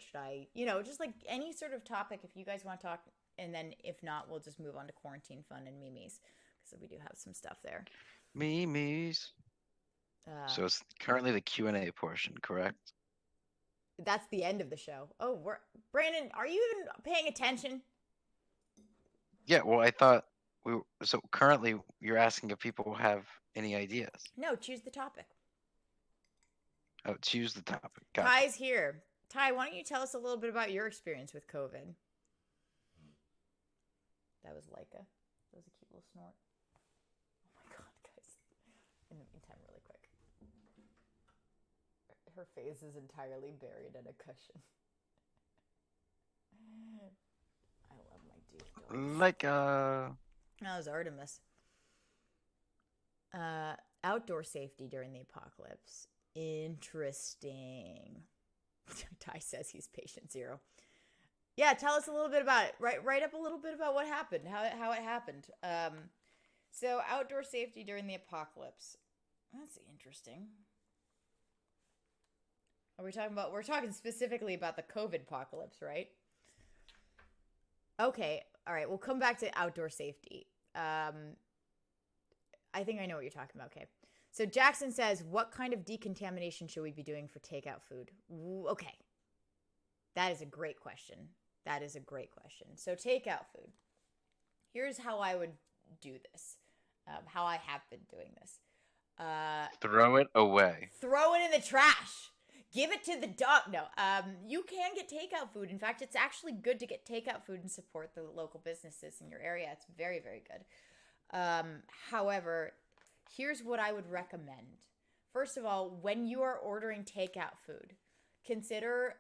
should I, just like any sort of topic. If you guys want to talk, and then if not, we'll just move on to quarantine fun and memes, because we do have some stuff there. Memes. So it's currently the Q&A portion, correct? That's the end of the show. Oh, Brandon, are you even paying attention? Yeah, well, I thought so currently you're asking if people have any ideas. No, choose the topic. Oh, choose the topic. Gotcha. Ty's here. Ty, why don't you tell us a little bit about your experience with COVID? That was Leica. That was a cute little snort. Oh my god, guys. In the meantime, really quick. Her face is entirely buried in a cushion. I love my doof. Leica. That was Artemis. Outdoor safety during the apocalypse. Interesting. Ty says he's patient zero. Yeah, tell us a little bit about it. Write up a little bit about what happened, how it happened. So outdoor safety during the apocalypse. That's interesting. We're talking specifically about the COVID apocalypse, right? Okay, all right. We'll come back to outdoor safety. I think I know what you're talking about. Okay. So Jackson says, what kind of decontamination should we be doing for takeout food? Okay. That is a great question. So takeout food. Here's how I would do this. How I have been doing this. Throw it away. Throw it in the trash. Give it to the dog. No, you can get takeout food. In fact, it's actually good to get takeout food and support the local businesses in your area. It's very, very good. However, here's what I would recommend. First of all, when you are ordering takeout food, consider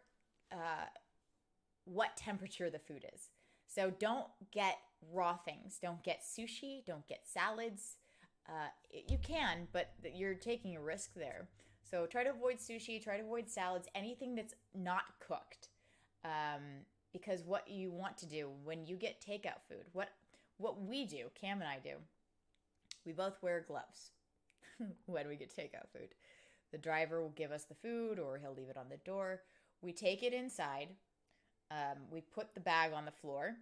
what temperature the food is. So don't get raw things. Don't get sushi. Don't get salads. You can, but you're taking a risk there. So try to avoid sushi. Try to avoid salads. Anything that's not cooked. Because what you want to do when you get takeout food, what we do, Cam and I do, we both wear gloves when we get takeout food. The driver will give us the food or he'll leave it on the door. We take it inside. We put the bag on the floor.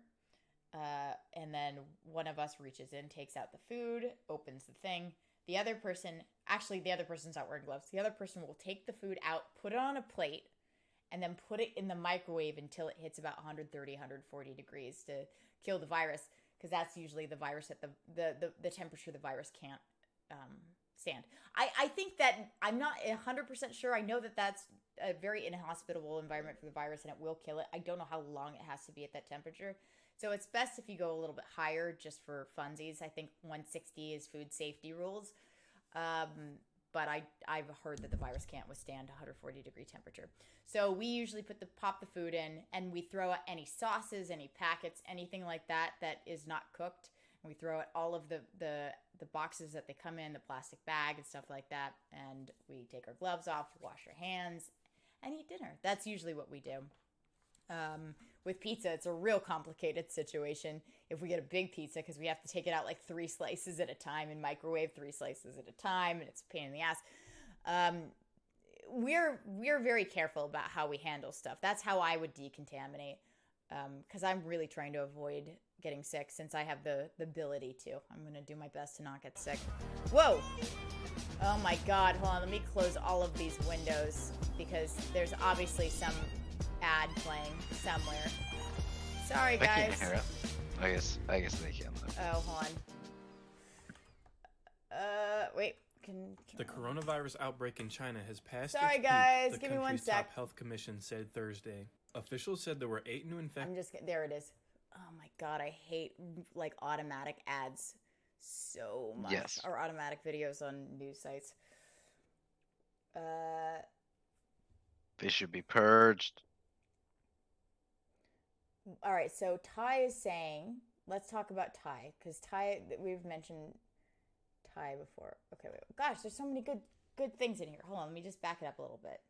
And then one of us reaches in, takes out the food, opens the thing. The other person's not wearing gloves. The other person will take the food out, put it on a plate, and then put it in the microwave until it hits about 130, 140 degrees to kill the virus, because that's usually the virus at the temperature the virus can't stand. I think that I'm not 100% sure. I know that that's a very inhospitable environment for the virus and it will kill it. I don't know how long it has to be at that temperature. So it's best if you go a little bit higher just for funsies. I think 160 is food safety rules. But I've heard that the virus can't withstand 140 degree temperature. So we usually pop the food in and we throw out any sauces, any packets, anything like that is not cooked. And we throw out all of the boxes that they come in, the plastic bag and stuff like that. And we take our gloves off, wash our hands, and eat dinner. That's usually what we do. With pizza, it's a real complicated situation if we get a big pizza because we have to take it out like 3 slices at a time and microwave 3 slices at a time, and it's a pain in the ass. We're very careful about how we handle stuff. That's how I would decontaminate because I'm really trying to avoid getting sick since I have the ability to. I'm going to do my best to not get sick. Whoa! Oh my God, hold on, let me close all of these windows because there's obviously some ad playing somewhere. Sorry, guys. I can't hear it. I guess they can. Oh, hold on. Wait. The coronavirus outbreak in China has passed. Sorry, its peak, guys. the Give me one country's sec. top health commission said Thursday. Officials said there were 8 new infections. There it is. Oh my God, I hate like automatic ads so much. Yes. Or automatic videos on news sites. They should be purged. All right, so Ty is saying, let's talk about Ty, because Ty, we've mentioned Ty before. Okay, wait, gosh, there's so many good things in here. Hold on, let me just back it up a little bit.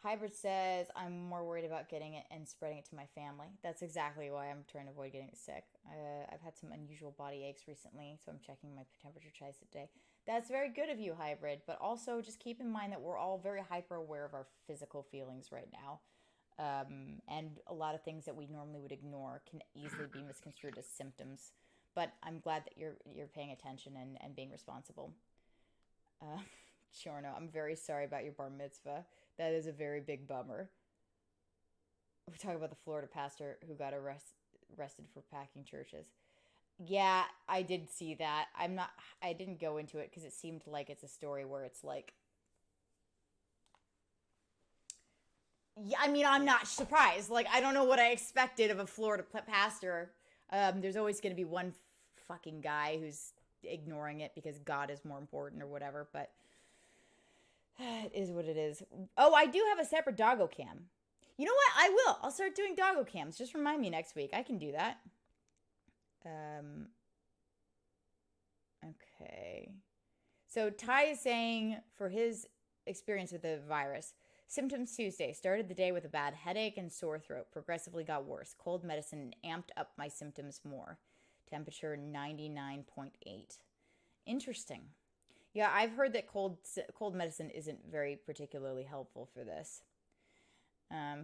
Hybrid says, I'm more worried about getting it and spreading it to my family. That's exactly why I'm trying to avoid getting sick. I've had some unusual body aches recently, so I'm checking my temperature twice a day. That's very good of you, Hybrid, but also just keep in mind that we're all very hyper aware of our physical feelings right now. And a lot of things that we normally would ignore can easily be misconstrued as symptoms. But I'm glad that you're paying attention and being responsible. Giorno, I'm very sorry about your bar mitzvah. That is a very big bummer. We're talking about the Florida pastor who got arrested for packing churches. Yeah, I did see that. I didn't go into it because it seemed like it's a story where it's like, yeah, I mean, I'm not surprised. Like, I don't know what I expected of a Florida pastor. There's always going to be one fucking guy who's ignoring it because God is more important or whatever, but it is what it is. Oh, I do have a separate doggo cam. You know what? I will. I'll start doing doggo cams. Just remind me next week. I can do that. Okay. So Ty is saying for his experience with the virus, symptoms Tuesday. Started the day with a bad headache and sore throat. Progressively got worse. Cold medicine amped up my symptoms more. Temperature 99.8. Interesting. Yeah, I've heard that cold medicine isn't very particularly helpful for this.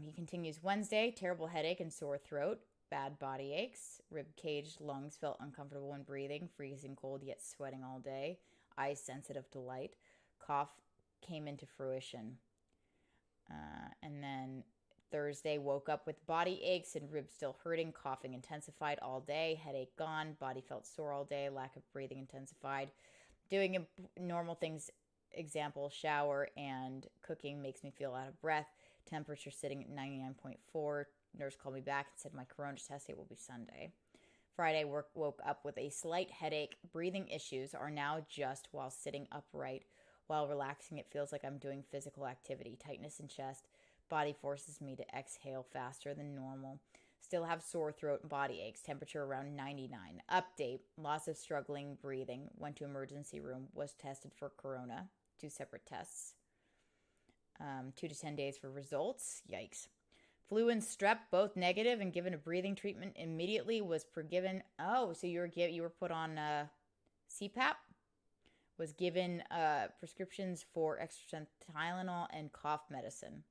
He continues, Wednesday, terrible headache and sore throat. Bad body aches, rib cage, lungs felt uncomfortable when breathing, freezing cold yet sweating all day, eyes sensitive to light, cough came into fruition. And then Thursday, woke up with body aches and ribs still hurting, coughing intensified all day, headache gone, body felt sore all day, lack of breathing intensified. Doing normal things, example, shower and cooking makes me feel out of breath, temperature sitting at 99.4. Nurse called me back and said my corona test date will be Sunday. Friday, woke up with a slight headache. Breathing issues are now just while sitting upright. While relaxing, it feels like I'm doing physical activity. Tightness in chest. Body forces me to exhale faster than normal. Still have sore throat and body aches. Temperature around 99. Update. Lots of struggling breathing. Went to emergency room. Was tested for corona. 2 separate tests. 2 to 10 days for results. Yikes. Flu and strep both negative and given a breathing treatment immediately. Was given. Oh, so you were put on CPAP. Was given prescriptions for extra strength Tylenol and cough medicine.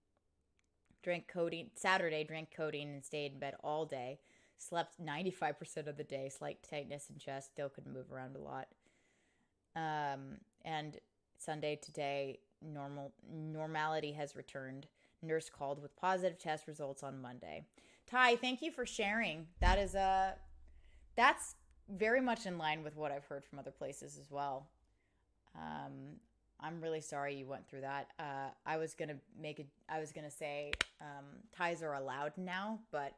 Drank codeine and stayed in bed all day. Slept 95% of the day. Slight tightness in chest. Still couldn't move around a lot. And Sunday today, normality has returned. Nurse called with positive test results on Monday. Ty, thank you for sharing. That's very much in line with what I've heard from other places as well. I'm really sorry you went through that. I was gonna say ties are allowed now, but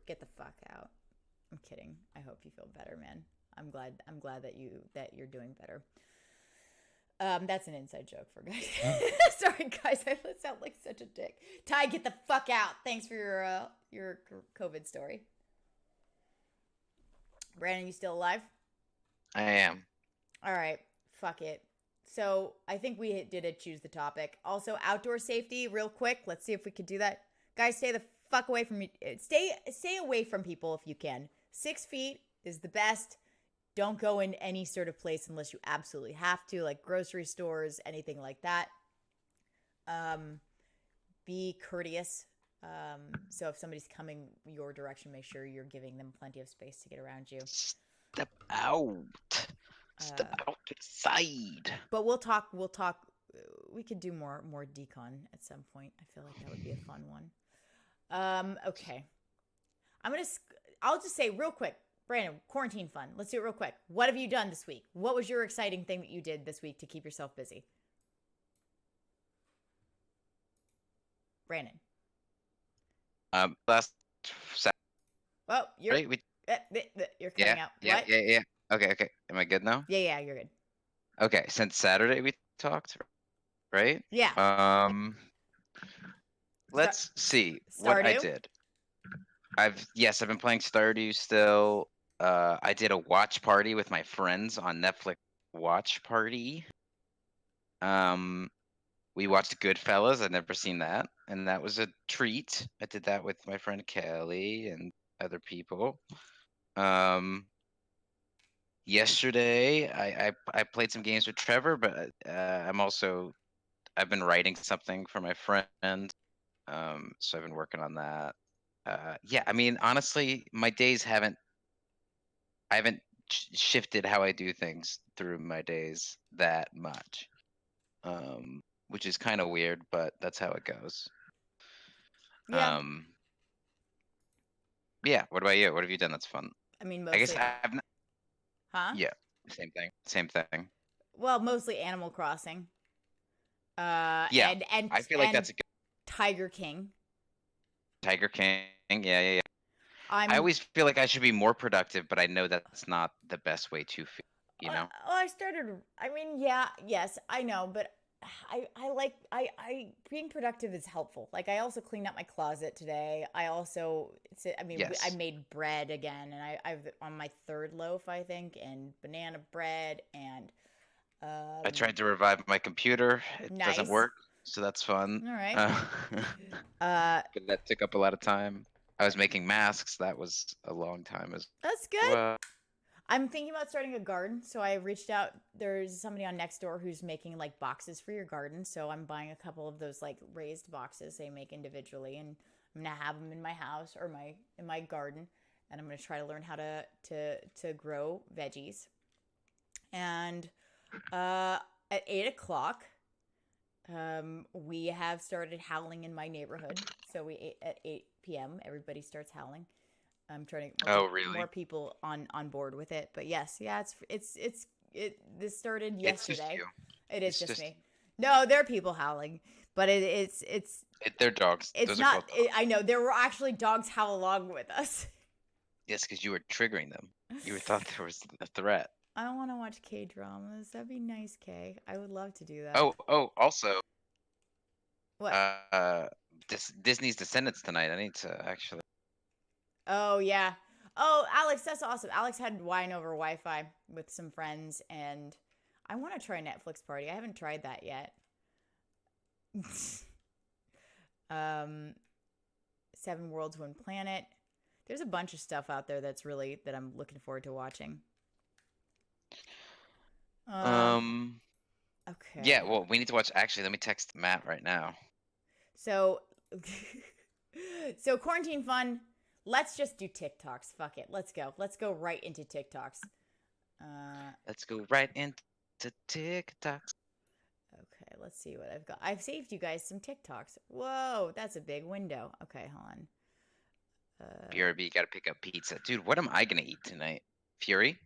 get the fuck out. I'm kidding. I hope you feel better, man. I'm glad that you're doing better. That's an inside joke for guys. Sorry, guys. I sound like such a dick. Ty, get the fuck out. Thanks for your COVID story. Brandon, you still alive? I am. All right. Fuck it. So I think we did choose the topic. Also, outdoor safety, real quick. Let's see if we could do that. Guys, stay the fuck away from me. Stay away from people if you can. 6 feet is the best. Don't go in any sort of place unless you absolutely have to, like grocery stores, anything like that. Be courteous. So if somebody's coming your direction, make sure you're giving them plenty of space to get around you. Step out. Step outside. But we'll talk. We could do more decon at some point. I feel like that would be a fun one. Okay. I'll just say real quick, Brandon, quarantine fun. Let's do it real quick. What have you done this week? What was your exciting thing that you did this week to keep yourself busy? Brandon. Last Saturday. Well, you're you're cutting out. Yeah, What? yeah. Okay. Am I good now? Yeah, you're good. Okay, since Saturday we talked, right? Yeah. Let's see what I Stardew? did. I've been playing Stardew still. I did a watch party with my friends on Netflix watch party. We watched Goodfellas. I'd never seen that, and that was a treat. I did that with my friend Kelly and other people. Yesterday I played some games with Trevor, but I've been writing something for my friend. So I've been working on that. Yeah, I mean, honestly, my days I haven't shifted how I do things through my days that much. Which is kind of weird, but that's how it goes. Yeah. Yeah, what about you? What have you done that's fun? I mean, I guess mostly. I've not, Huh? yeah, same thing. Well, mostly Animal Crossing. Yeah, and I feel like and that's a good Tiger King. Tiger King. Yeah. I I'm. always feel like I should be more productive, but I know that's not the best way to feel, you know? I started. I mean, yes, I know, but I like being productive is helpful. Like I also cleaned up my closet today. Yes. I made bread again, and I've on my 3rd loaf, I think, and banana bread, and I tried to revive my computer. It doesn't nice. work, so that's fun. All right. But that took up a lot of time. I was making masks. That was a long time as That's good. well. I'm thinking about starting a garden, so I reached out. There's somebody on Nextdoor who's making like boxes for your garden, so I'm buying a couple of those like raised boxes they make individually, and I'm gonna have them in my house or in my garden, and I'm gonna try to learn how to grow veggies. And at 8 o'clock, we have started howling in my neighborhood. So at 8 p.m. everybody starts howling. I'm trying to Oh, really? more people on board with it. But yes, yeah, this started It's just yesterday. you. It is It's just just- me. No, there are people howling, but it's They're dogs. it's Those are not. called dogs. I know there were actually dogs howl along with us. Yes, because you were triggering them. You thought there was a threat. I want to watch K-dramas. That'd be nice, Kay. I would love to do that. Also, What? Disney's Descendants tonight. I need to actually. Oh, yeah. Oh, Alex, that's awesome. Alex had wine over Wi-Fi with some friends, and I want to try Netflix Party. I haven't tried that yet. Seven Worlds, One Planet. There's a bunch of stuff out there that I'm looking forward to watching. Okay. Yeah, well, we need to watch. Actually, let me text Matt right now. So, quarantine fun. Let's just do TikToks. Fuck it. Let's go. Let's go right into TikToks. Let's go right into TikToks. Okay, let's see what I've got. I've saved you guys some TikToks. Whoa, that's a big window. Okay, hold on. BRB, gotta pick up pizza. Dude, what am I gonna eat tonight? Fury?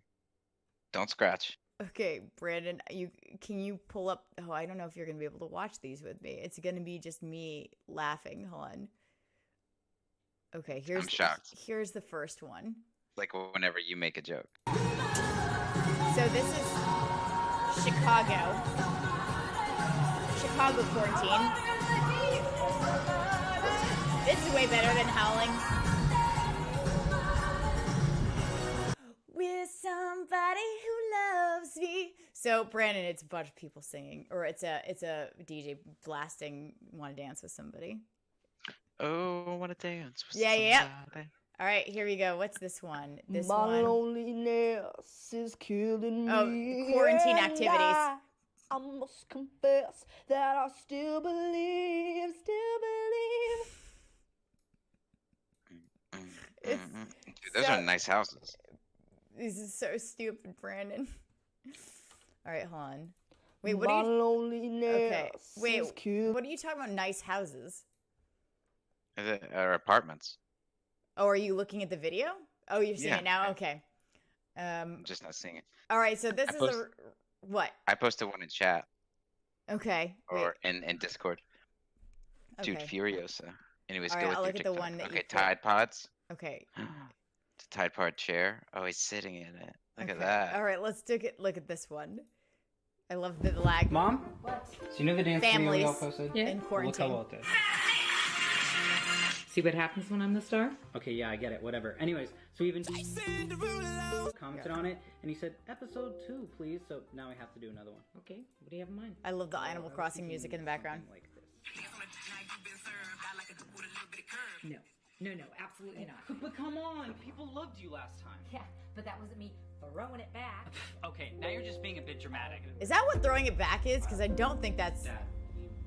Don't scratch. Okay, Brandon, can you pull up? Oh, I don't know if you're gonna be able to watch these with me. It's gonna be just me laughing. Hold on. Okay, I'm shocked. Here's the first one. Like whenever you make a joke. So this is Chicago quarantine. This is way better than Howling. With somebody who loves me. So Brandon, it's a bunch of people singing, or it's a DJ blasting "Want to Dance with Somebody." Oh, want to dance with Yeah. somebody. All right, here we go. What's this one? This My one. loneliness is killing me. Oh, quarantine and activities. I must confess that I still believe. It's Dude, those so- are nice houses. This is so stupid, Brandon. All right, hold on. Wait, My loneliness Wait, is killing. what are you talking about? Nice houses? Or apartments. Oh, are you looking at the video? Oh, you're seeing Yeah, it now? yeah. Okay. I'm just not seeing it. All right, so this I is post- what? I posted one in chat Okay. or in Discord. Dude, Okay. Furiosa. Anyways, All go right, with I'll your look at the TikTok. one that you Okay, put. Tide Pods. Okay. The Tide Pod chair. Oh, he's sitting in it. Look at Okay. that. All right, let's look at this one. I love the lag. Mom? What? So you know the dance video we all Families posted? in Well, look how quarantine. well it did. See what happens when I'm the star? Okay, yeah, I get it. Whatever. Anyways, so even commented on it, and he said, episode 2, please. So now we have to do another one. Okay, what do you have in mind? I love the Animal Crossing music in the background. Something like this. No, absolutely not. But come on, people loved you last time. Yeah, but that wasn't me throwing it back. Okay, now you're just being a bit dramatic. Is that what throwing it back is? Because I don't think that's. Dad,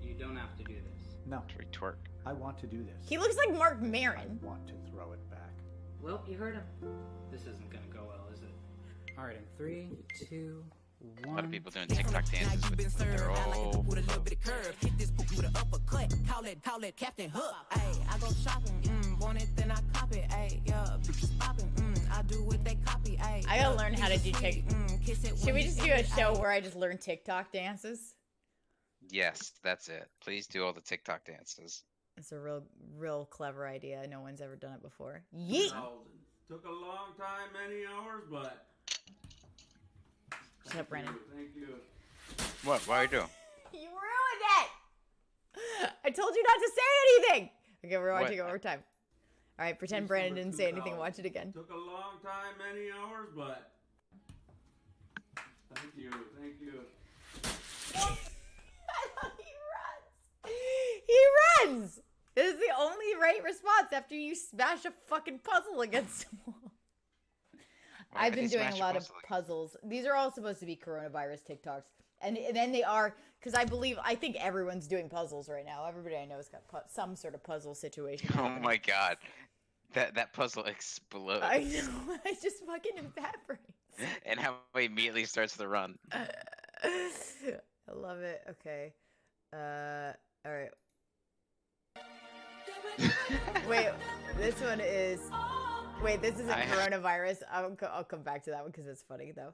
you don't have to do this. No, Twerk. I want to do this. He looks like Mark I Maron. want to throw it back. Well, you heard him. This isn't gonna go well, is it? All right, in 3, 2, 1. A lot of people doing TikTok dances with their old. Hit this poop with an uppercut. Call it Captain Hook. Ayy, I go shopping. Want it, then I cop it. Ayy, yeah, bitches popping. I do what they copy. Ayy, I gotta learn how to do TikTok. Should we just do a show where I just learn TikTok dances? Yes, that's it. Please do all the TikTok dances. It's a real clever idea. No one's ever done it before. Yeet! Took a long time, many hours, but Shut up, Brandon. thank you. What? Why are you doing? You ruined it! I told you not to say anything! Okay, we're watching it What? one more time. Alright, pretend Brandon didn't say anything and watch it again. Took a long time, many hours, but thank you. He runs! This is the only right response after you smash a fucking puzzle against the wall. Why I've did been he doing a smash lot of puzzle again? puzzles. These are all supposed to be coronavirus TikToks. And then they are, because I think everyone's doing puzzles right now. Everybody I know has got some sort of puzzle situation. Oh happening. my god. That puzzle explodes. I know, I just fucking evaporates. And how he immediately starts to run. I love it. Okay. Alright. Wait, this one is. Wait, this isn't coronavirus. I'll come back to that one because it's funny though.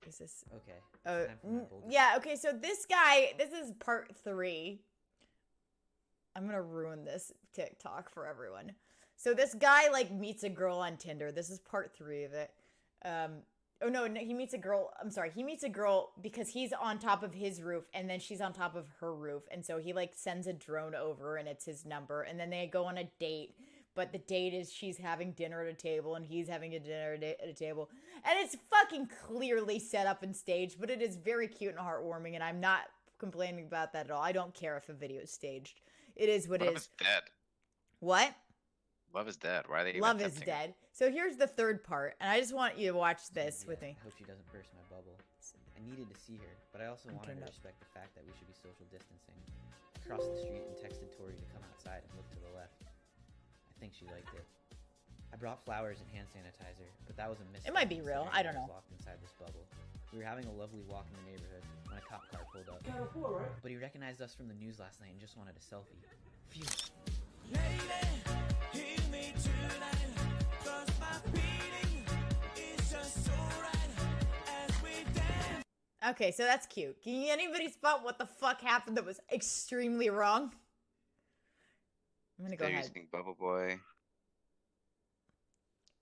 Is this Okay. Oh, Time for my boldest. yeah. Okay, so this guy. This is part 3. I'm gonna ruin this TikTok for everyone. So this guy like meets a girl on Tinder. This is part 3 of it. Oh no, he meets a girl. I'm sorry. He meets a girl because he's on top of his roof and then she's on top of her roof. And so he like sends a drone over and it's his number. And then they go on a date. But the date is she's having dinner at a table and he's having a dinner at a table. And it's fucking clearly set up and staged, but it is very cute and heartwarming. And I'm not complaining about that at all. I don't care if a video is staged. It is what it Love is. is dead. What? Love is dead. Why are they even Love is attempting it? dead. So here's the third part, and I just want you to watch this with me. I hope she doesn't burst my bubble. I needed to see her, but I also wanted to respect the fact that we should be social distancing. I crossed the street and texted Tori to come outside and look to the left. I think she liked it. I brought flowers and hand sanitizer, but that was a mistake. It might be real. I don't know. Locked inside this bubble. We were having a lovely walk in the neighborhood when a cop car pulled up. But he recognized us from the news last night and just wanted a selfie. Phew. Okay, so that's cute. Can anybody spot what the fuck happened that was extremely wrong? I'm gonna go They're ahead. using Bubble Boy.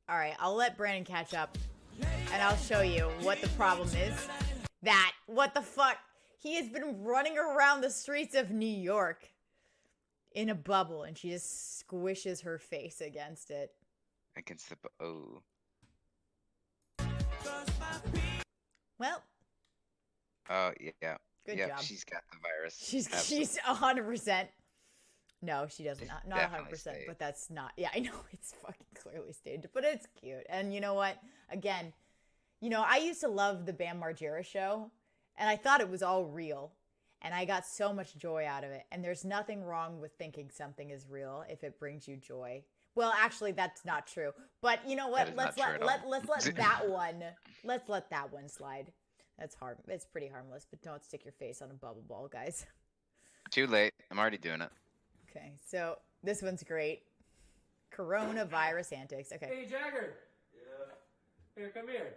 All right, I'll let Brandon catch up, and I'll show you what the problem is. What the fuck? He has been running around the streets of New York in a bubble, and she just squishes her face against it. Against the oh. Well, Oh yeah. good Yep, job. she's got the virus. She's Absolutely. 100%. No, she doesn't. Not Definitely 100%, staged. but that's not. Yeah, I know it's fucking clearly staged, but it's cute. And you know what? Again, I used to love the Bam Margera show, and I thought it was all real, and I got so much joy out of it. And there's nothing wrong with thinking something is real if it brings you joy. Well, actually, that's not true. But you know what? That is Let's not true let at all. let's let that one slide. That's hard. It's pretty harmless, but don't stick your face on a bubble ball, guys. Too late. I'm already doing it. Okay, so this one's great. Coronavirus antics. Okay. Hey, Jagger. Yeah. Here, come here.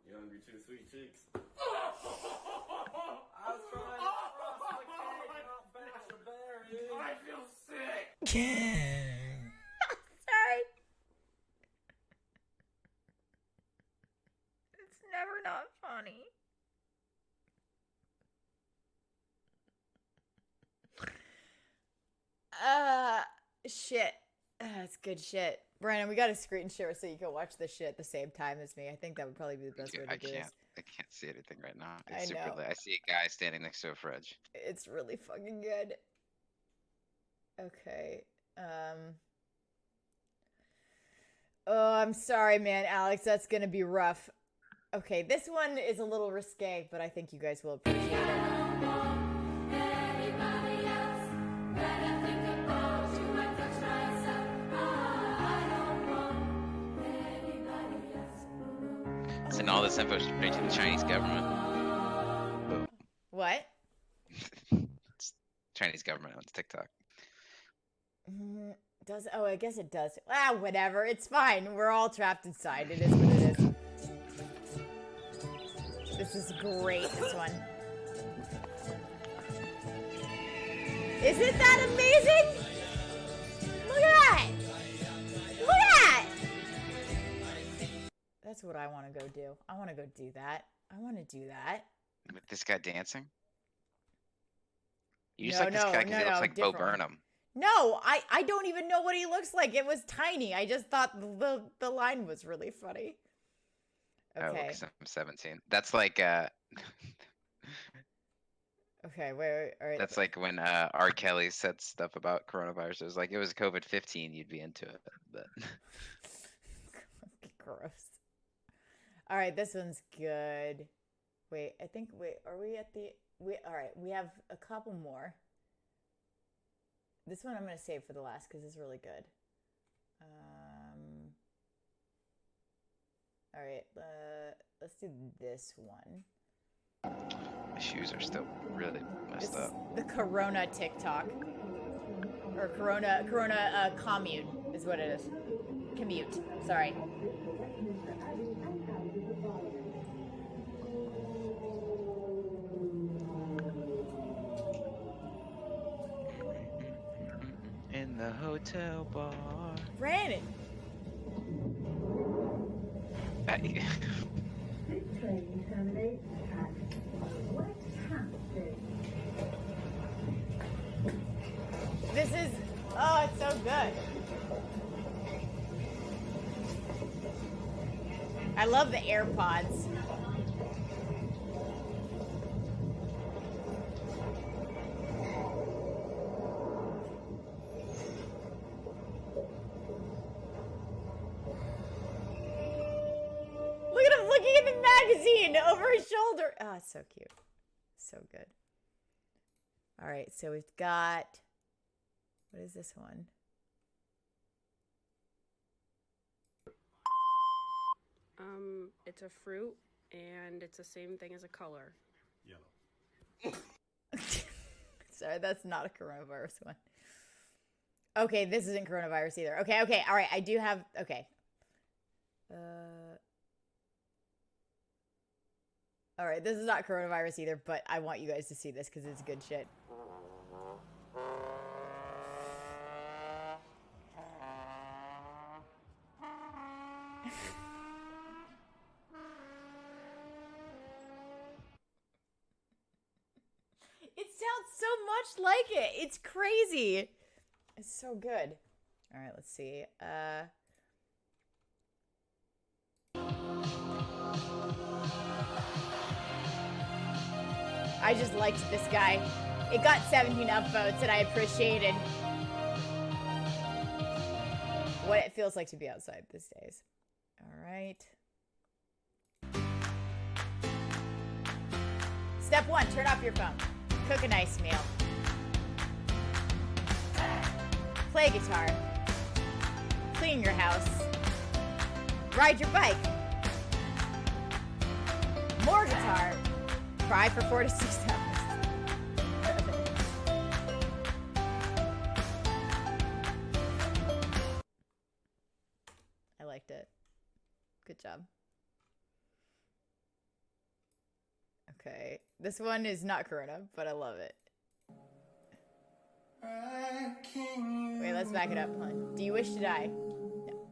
You hungry too, sweet cheeks? I was trying to cross the cake, not bash a berry. I feel sick. Sorry. It's never not funny. Shit. That's good shit. Brandon, we got a screen share so you can watch this shit at the same time as me. I think that would probably be the best way to do this. I can't see anything right now. I It's super know. late. I see a guy standing next to a fridge. It's really fucking good. Okay. Oh, I'm sorry, man, Alex. That's gonna be rough. Okay, this one is a little risque, but I think you guys will appreciate it. Send all this info straight to the Chinese government. Boom. What? Chinese government on TikTok. Does I guess it does. Ah, whatever. It's fine. We're all trapped inside. It is what it is. This is great. This one. Isn't that amazing? Look at that. Look at that. That's what I want to go do. I want to go do that. I want to do that. With this guy dancing? You No, just like this guy because he looks like Bo different one. Burnham. No, I don't even know what he looks like. It was tiny. I just thought the line was really funny. Oh, Okay. because I'm 17. That's like Okay, wait, all right. that's like when R. Kelly said stuff about coronavirus. It was like it was COVID-15, you'd be into it. But Gross. All right, this one's good. Wait, are we at the all right, we have a couple more. This one I'm going to save for the last cuz it's really good. All right, let's do this one. my shoes are still really messed This is up. the Corona TikTok. Or Corona commune is what it is. Commute. Sorry. hotel bar. Brandon. Train terminates at West Hampstead. This is, oh, it's so good. I love the AirPods. Look at him looking at the magazine over his shoulder. Oh, it's so cute. So good. All right, so we've got, what is this one? It's a fruit, and it's the same thing as a color. Yellow. Sorry, that's not a coronavirus one. Okay, this isn't coronavirus either. Okay, all right, I do have, okay. All right, this is not coronavirus either, but I want you guys to see this because it's good shit. It sounds so much like it. It's crazy. It's so good. All right, let's see. I just liked this guy. It got 17 upvotes, and I appreciated what it feels like to be outside these days. All right. Step 1, turn off your phone. Cook a nice meal. Play guitar. Clean your house. Ride your bike. More guitar. Cry for 4 to 6 hours. I liked it. Good job. Okay. This one is not Corona, but I love it. Wait, let's back it up. Hold on. Do you wish to die? No.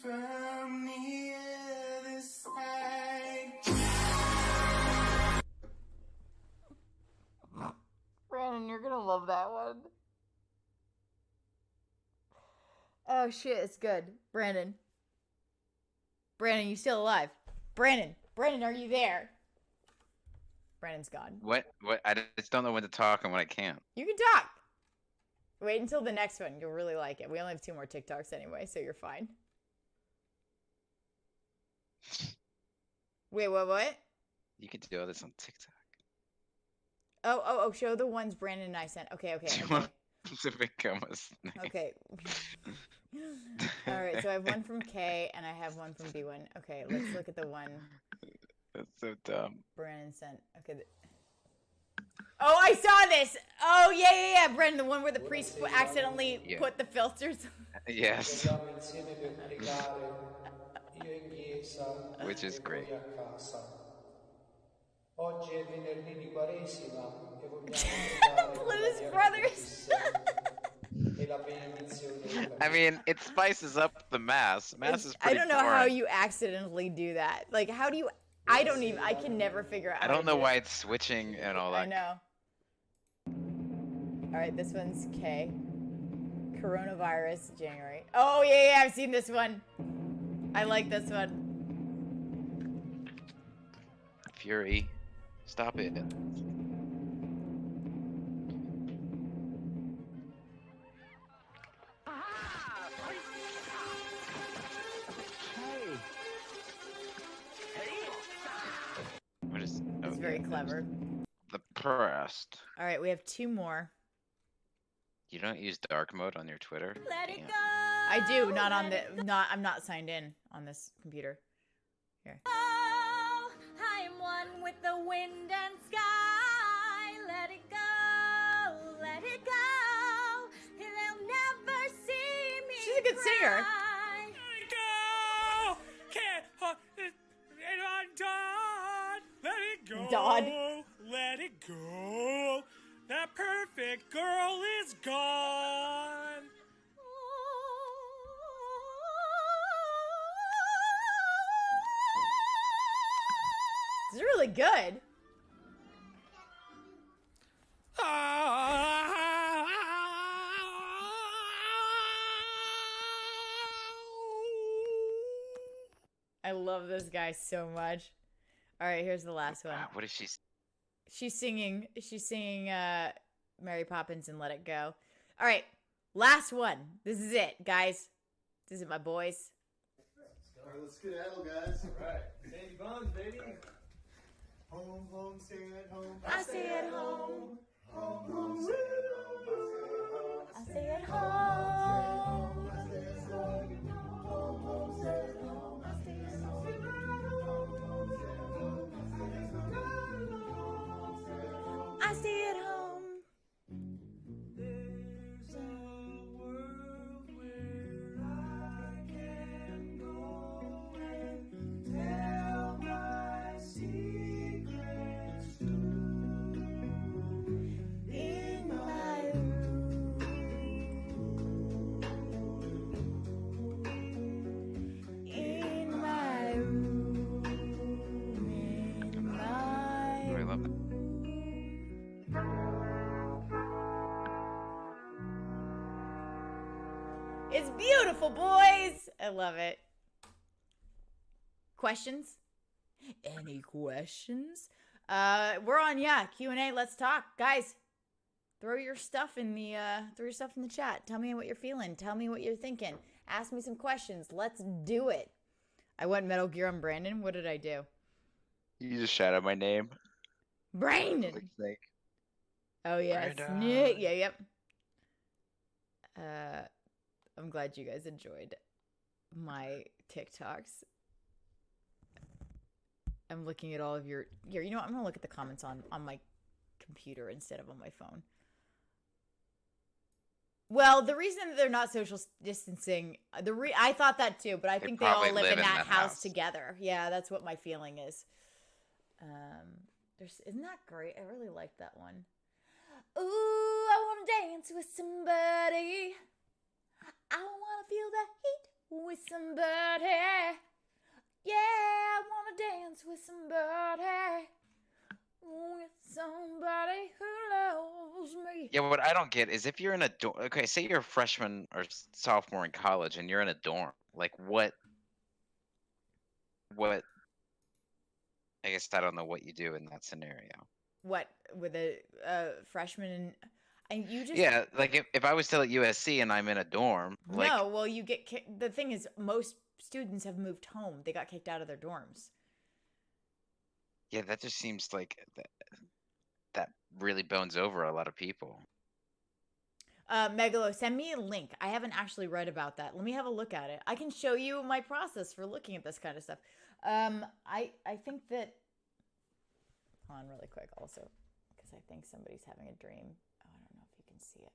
From the other side. Brandon, you're gonna love that one. Oh shit, it's good. Brandon, you still alive? Brandon, are you there? Brandon's gone. What? I just don't know when to talk and when I can't. You can talk. Wait until the next one. You'll really like it. We only have 2 more TikToks anyway, so you're fine. Wait, what? You can do all this on TikTok. Oh, show the ones Brandon and I sent. Okay. Do you want to become a snake? Okay. All right, so I have one from K and I have one from B1. Okay, let's look at the one That's so dumb. Brandon sent. Okay. Oh, I saw this. Oh, yeah. Brandon, the one where the priest accidentally put the filters. Yes. Which is great. Blues Brothers. I mean, it spices up the mass. Mass is pretty I don't know boring. how you accidentally do that. Like, how do you? I can never figure out. I don't know why it's switching and all that. I know. All right, this one's K. Coronavirus, January. Oh, yeah, I've seen this one. I like this one. Fury. Stop it. What is? It's very clever. The pressed. All right, we have 2 more. You don't use dark mode on your Twitter? Let it go. I do, not on the I'm not signed in on this computer. Here. Oh, I am one with the wind and sky. Let it go, let it go. They'll never see me. She's a good singer. Go! Can't, and I'm done. Let it go. Dodd. Let it go. That perfect girl is gone. It's really good. I love this guy so much. All right, here's the last one. What is she? She's singing Mary Poppins and Let It Go. All right, last one. This is it, guys. This is it, my boys. All right, let's skedaddle, guys. All right. Sandy Bonds, baby. Home, home, stay at home. I stay at home. Home, home, stay at home. I stay at home. I stay at home. Home, home, stay at home. I stay at home. I stay at home. There's a world where I can go and tell my secrets too. In my room. In my room. In my I love that. It's beautiful, boys. I love it. Questions? Any questions? We're on Q&A. Let's talk, guys. Throw your stuff in the chat. Tell me what you're feeling. Tell me what you're thinking. Ask me some questions. Let's do it. I went Metal Gear on Brandon. What did I do? You just shouted my name. Brandon. Like Snake. Oh yeah, Brandon. Snake. Yeah, yep. I'm glad you guys enjoyed my TikToks. I'm looking at all of your here. You know what? I'm gonna look at the comments on my computer instead of on my phone. Well, the reason that they're not social distancing, I thought that too, but I think they all probably live in that house house. together. Yeah, that's what my feeling is. Isn't that great? I really like that one. Ooh, I wanna dance with somebody. I wanna feel the heat with somebody. Yeah, I wanna dance with somebody. With somebody who loves me. Yeah, what I don't get is if you're in a dorm. Okay, say you're a freshman or sophomore in college and you're in a dorm. Like what? I guess I don't know what you do in that scenario. What, with a freshman and you just Yeah, like if I was still at USC and I'm in a dorm, like no, well you get the thing is most students have moved home. They got kicked out of their dorms. yeah, that just seems like that really bones over a lot of people. Megalo, send me a link. I haven't actually read about that. Let me have a look at it. I can show you my process for looking at this kind of stuff. I think that hold on really quick also, because I think somebody's having a dream. Oh, I don't know if you can see it.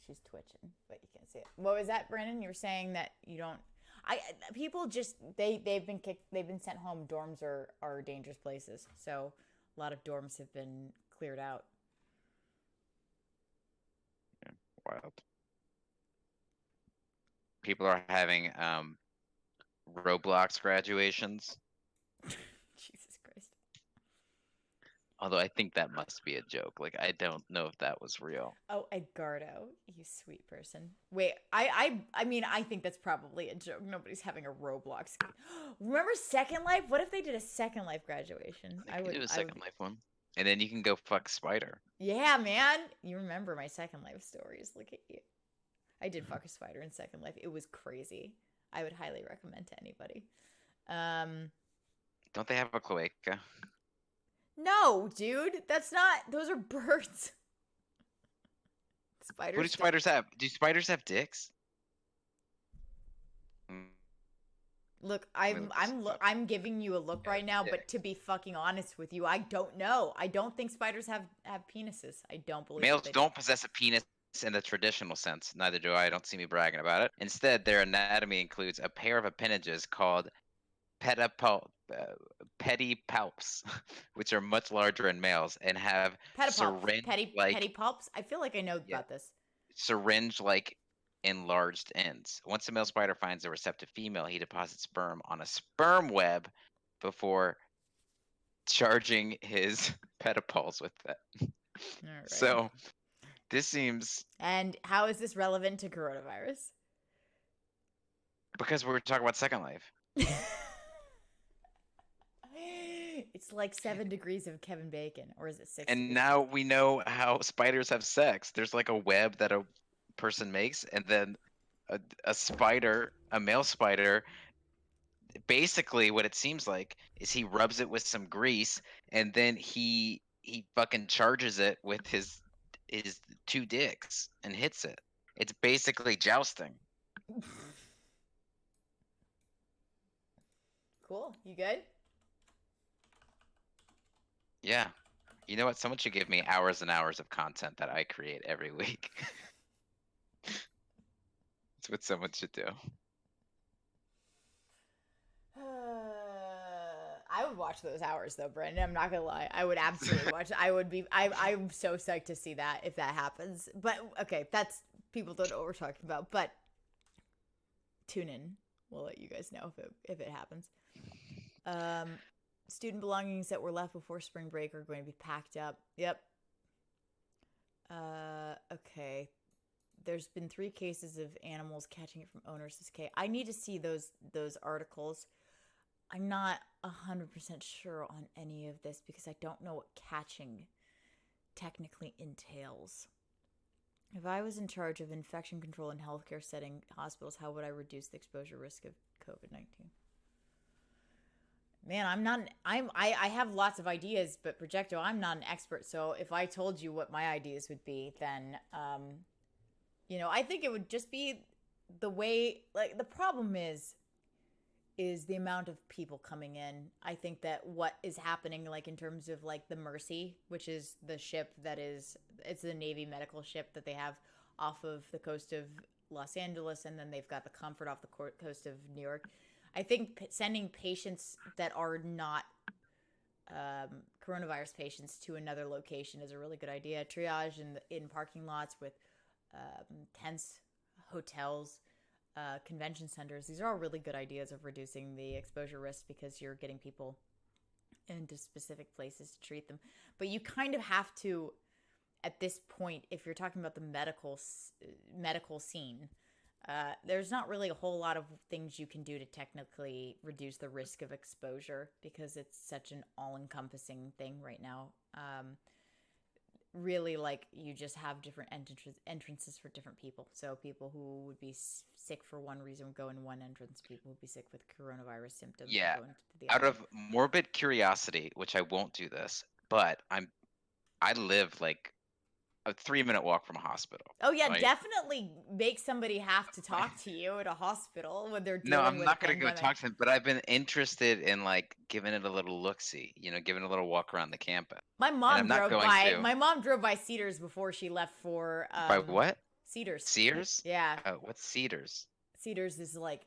She's twitching, but you can't see it. What was that, Brandon? You were saying that you don't. People just they've been kicked. They've been sent home. Dorms are dangerous places, so a lot of dorms have been cleared out. Yeah, wild. People are having Roblox graduations. Jesus Christ. Although I think that must be a joke. Like I don't know if that was real. Oh, Edgardo, you sweet person. Wait, I mean, I think that's probably a joke. Nobody's having a Roblox. Remember Second Life? What if they did a Second Life graduation? I would do a Second Life one, and then you can go fuck Spider. Yeah, man. You remember my Second Life stories? Look at you. I did fuck a spider in Second Life. It was crazy. I would highly recommend to anybody. Don't they have a cloaca? No, dude. That's not. Those are birds. Spiders. What do spiders have? Do spiders have dicks? Look, I'm giving you a look right now, but to be fucking honest with you, I don't know. I don't think spiders have penises. I don't believe Males that they don't possess a penis in the traditional sense. Neither do I. Don't see me bragging about it. Instead, their anatomy includes a pair of appendages called pedipalps, which are much larger in males and have Pedipalps. syringe-like Pedipalps. I feel like I know yeah, about this. syringe-like enlarged ends. Once a male spider finds a receptive female, he deposits sperm on a sperm web before charging his pedipalps with that. Alrighty. So this seems And how is this relevant to coronavirus? because we're talking about Second Life. It's like 7 degrees of Kevin Bacon, or is it 6? And now we know how spiders have sex. There's like a web that a person makes, and then a spider, a male spider, basically what it seems like is he rubs it with some grease, and then he fucking charges it with his 2 dicks and hits it. It's basically jousting. Cool. You good? Yeah. You know what? Someone should give me hours and hours of content that I create every week. That's what someone should do. I would watch those hours though, Brandon. I'm not gonna lie. I would absolutely watch. I'm so psyched to see that if that happens. But okay, that's people don't know what we're talking about. But tune in. We'll let you guys know if it happens. Student belongings that were left before spring break are going to be packed up. Yep. Okay. There's been 3 cases of animals catching it from owners. I need to see those articles. I'm not 100% sure on any of this because I don't know what catching technically entails. If I was in charge of infection control in healthcare setting hospitals, how would I reduce the exposure risk of COVID-19? Man, I have lots of ideas, but Projecto, I'm not an expert. So if I told you what my ideas would be, then, I think it would just be the way, like, the problem is the amount of people coming in. I think that what is happening, like, in terms of, like, the Mercy, which is the ship it's the Navy medical ship that they have off of the coast of Los Angeles, and then they've got the Comfort off the coast of New York. I think sending patients that are not coronavirus patients to another location is a really good idea. Triage in parking lots with tents, hotels, convention centers. These are all really good ideas of reducing the exposure risk because you're getting people into specific places to treat them. But you kind of have to, at this point, if you're talking about the medical scene, there's not really a whole lot of things you can do to technically reduce the risk of exposure because it's such an all-encompassing thing right now. Really, like, you just have different entrances for different people. So people who would be sick for one reason would go in one entrance. People who would be sick with coronavirus symptoms would go into the other. Out of morbid curiosity, which I won't do this, but I live like a 3-minute walk from a hospital. Oh yeah, right? Definitely make somebody have to talk to you at a hospital when they're dealing No, I'm with not a going to go pandemic. talk to them, but I've been interested in like giving it a little look-see, giving it a little walk around the campus. My mom drove by Cedars before she left for By what? Cedars. Sears? Yeah. Oh, what's Cedars? Cedars is like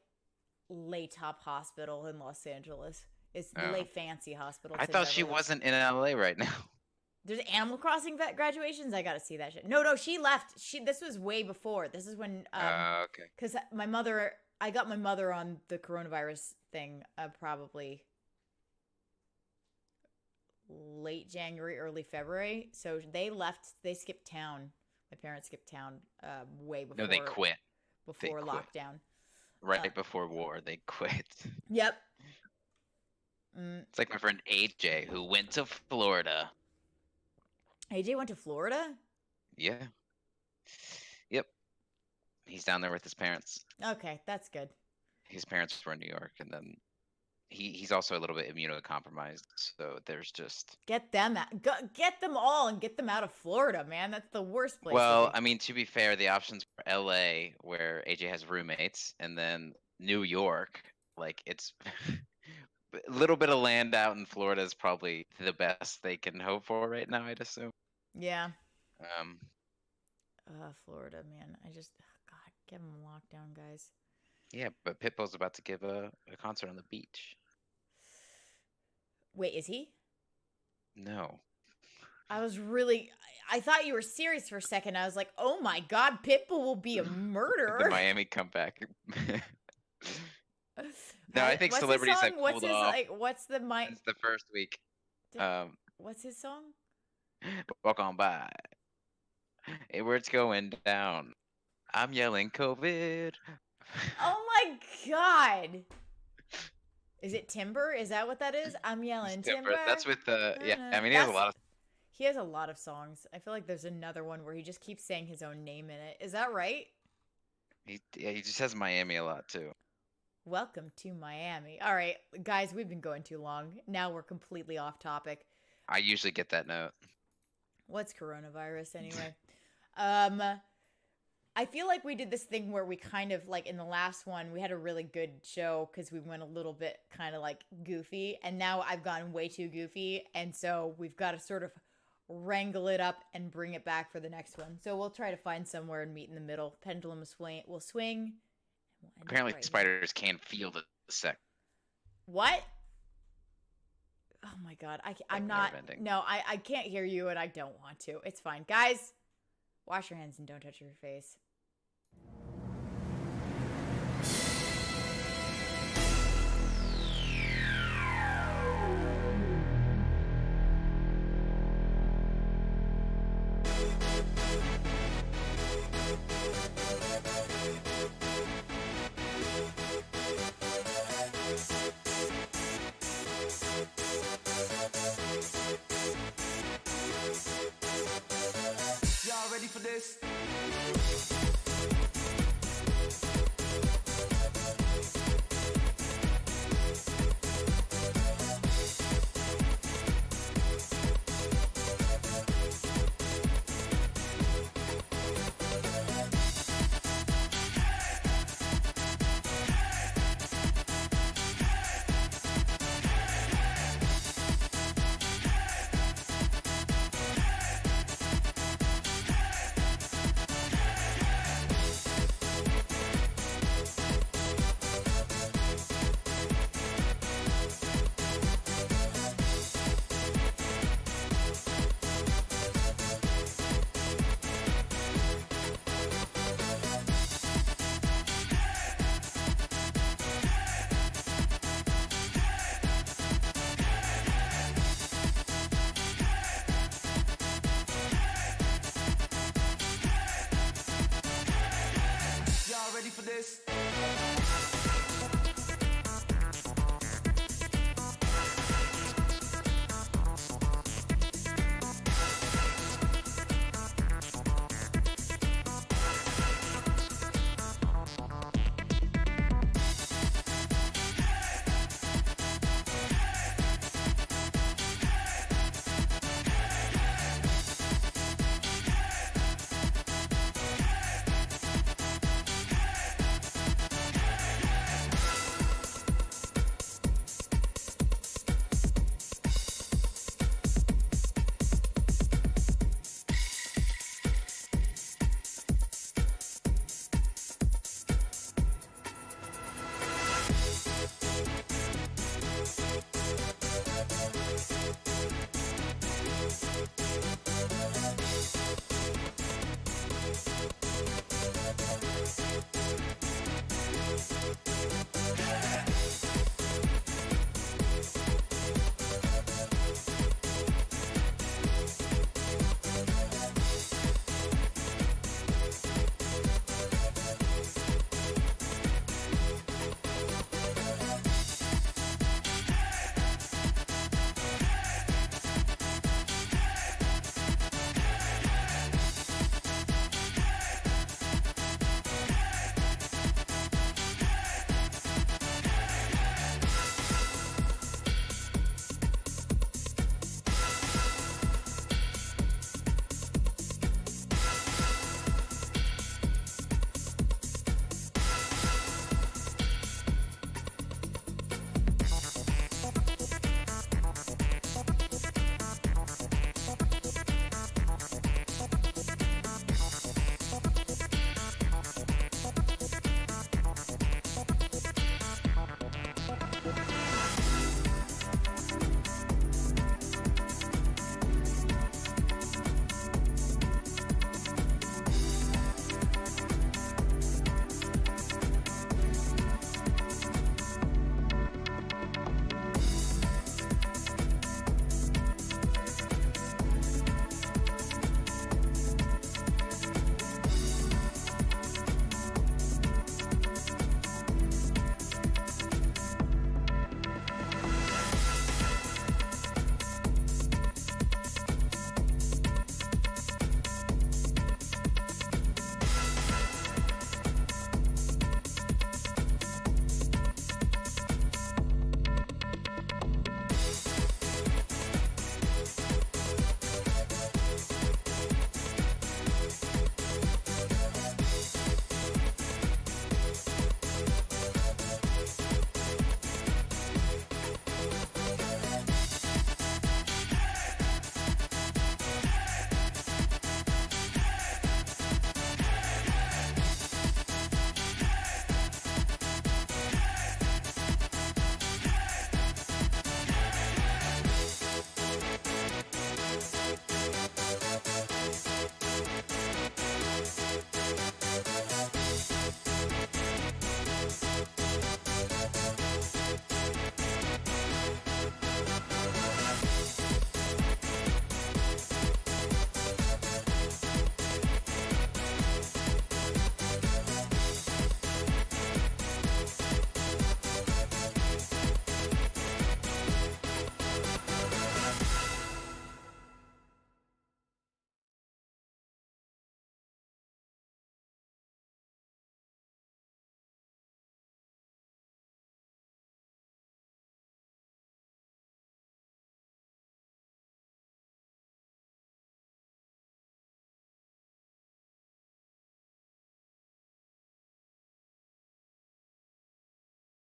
lay top hospital in Los Angeles. It's the lay fancy hospital. I thought she wasn't in LA right now. There's Animal Crossing graduations. I gotta see that shit. No, she left. This was way before. This is when okay. Because I got my mother on the coronavirus thing probably late January, early February. So they skipped town. My parents skipped town way before. No, they quit. Before lockdown. Right before war, they quit. Yep. It's like my friend AJ who went to Florida. AJ went to Florida? Yeah. Yep. He's down there with his parents. Okay, that's good. His parents were in New York, and then he's also a little bit immunocompromised, so there's just get them all and get them out of Florida, man. That's the worst place. Well, I mean, to be fair, the options for LA, where AJ has roommates, and then New York, like it's a little bit of land out in Florida is probably the best they can hope for right now, I'd assume. Yeah. Florida, man. God, give them a lockdown, guys. Yeah, but Pitbull's about to give a concert on the beach. Wait, is he? No. I thought you were serious for a second. I was like, oh my god, Pitbull will be a murderer. The Miami comeback. No, I think celebrities have What's cooled his off like? What's the mic? since the first week. What's his song? Walk on by. Hey, where it's going down. I'm yelling COVID. Oh my god! Is it Timber? Is that what that is? I'm yelling Timber. That's with the I mean, he has a lot of. He has a lot of songs. I feel like there's another one where he just keeps saying his own name in it. Is that right? He just has Miami a lot too. Welcome to Miami. All right, guys, we've been going too long. Now we're completely off topic. I usually get that note. What's coronavirus anyway? I feel like we did this thing where we kind of like in the last one we had a really good show because we went a little bit kind of like goofy, and now I've gone way too goofy, and so we've got to sort of wrangle it up and bring it back for the next one. So we'll try to find somewhere and meet in the middle. Pendulum will swing. Apparently, spiders can feel the sex. What? Oh my god, I'm not. No, I can't hear you, and I don't want to. It's fine, guys. Wash your hands and don't touch your face.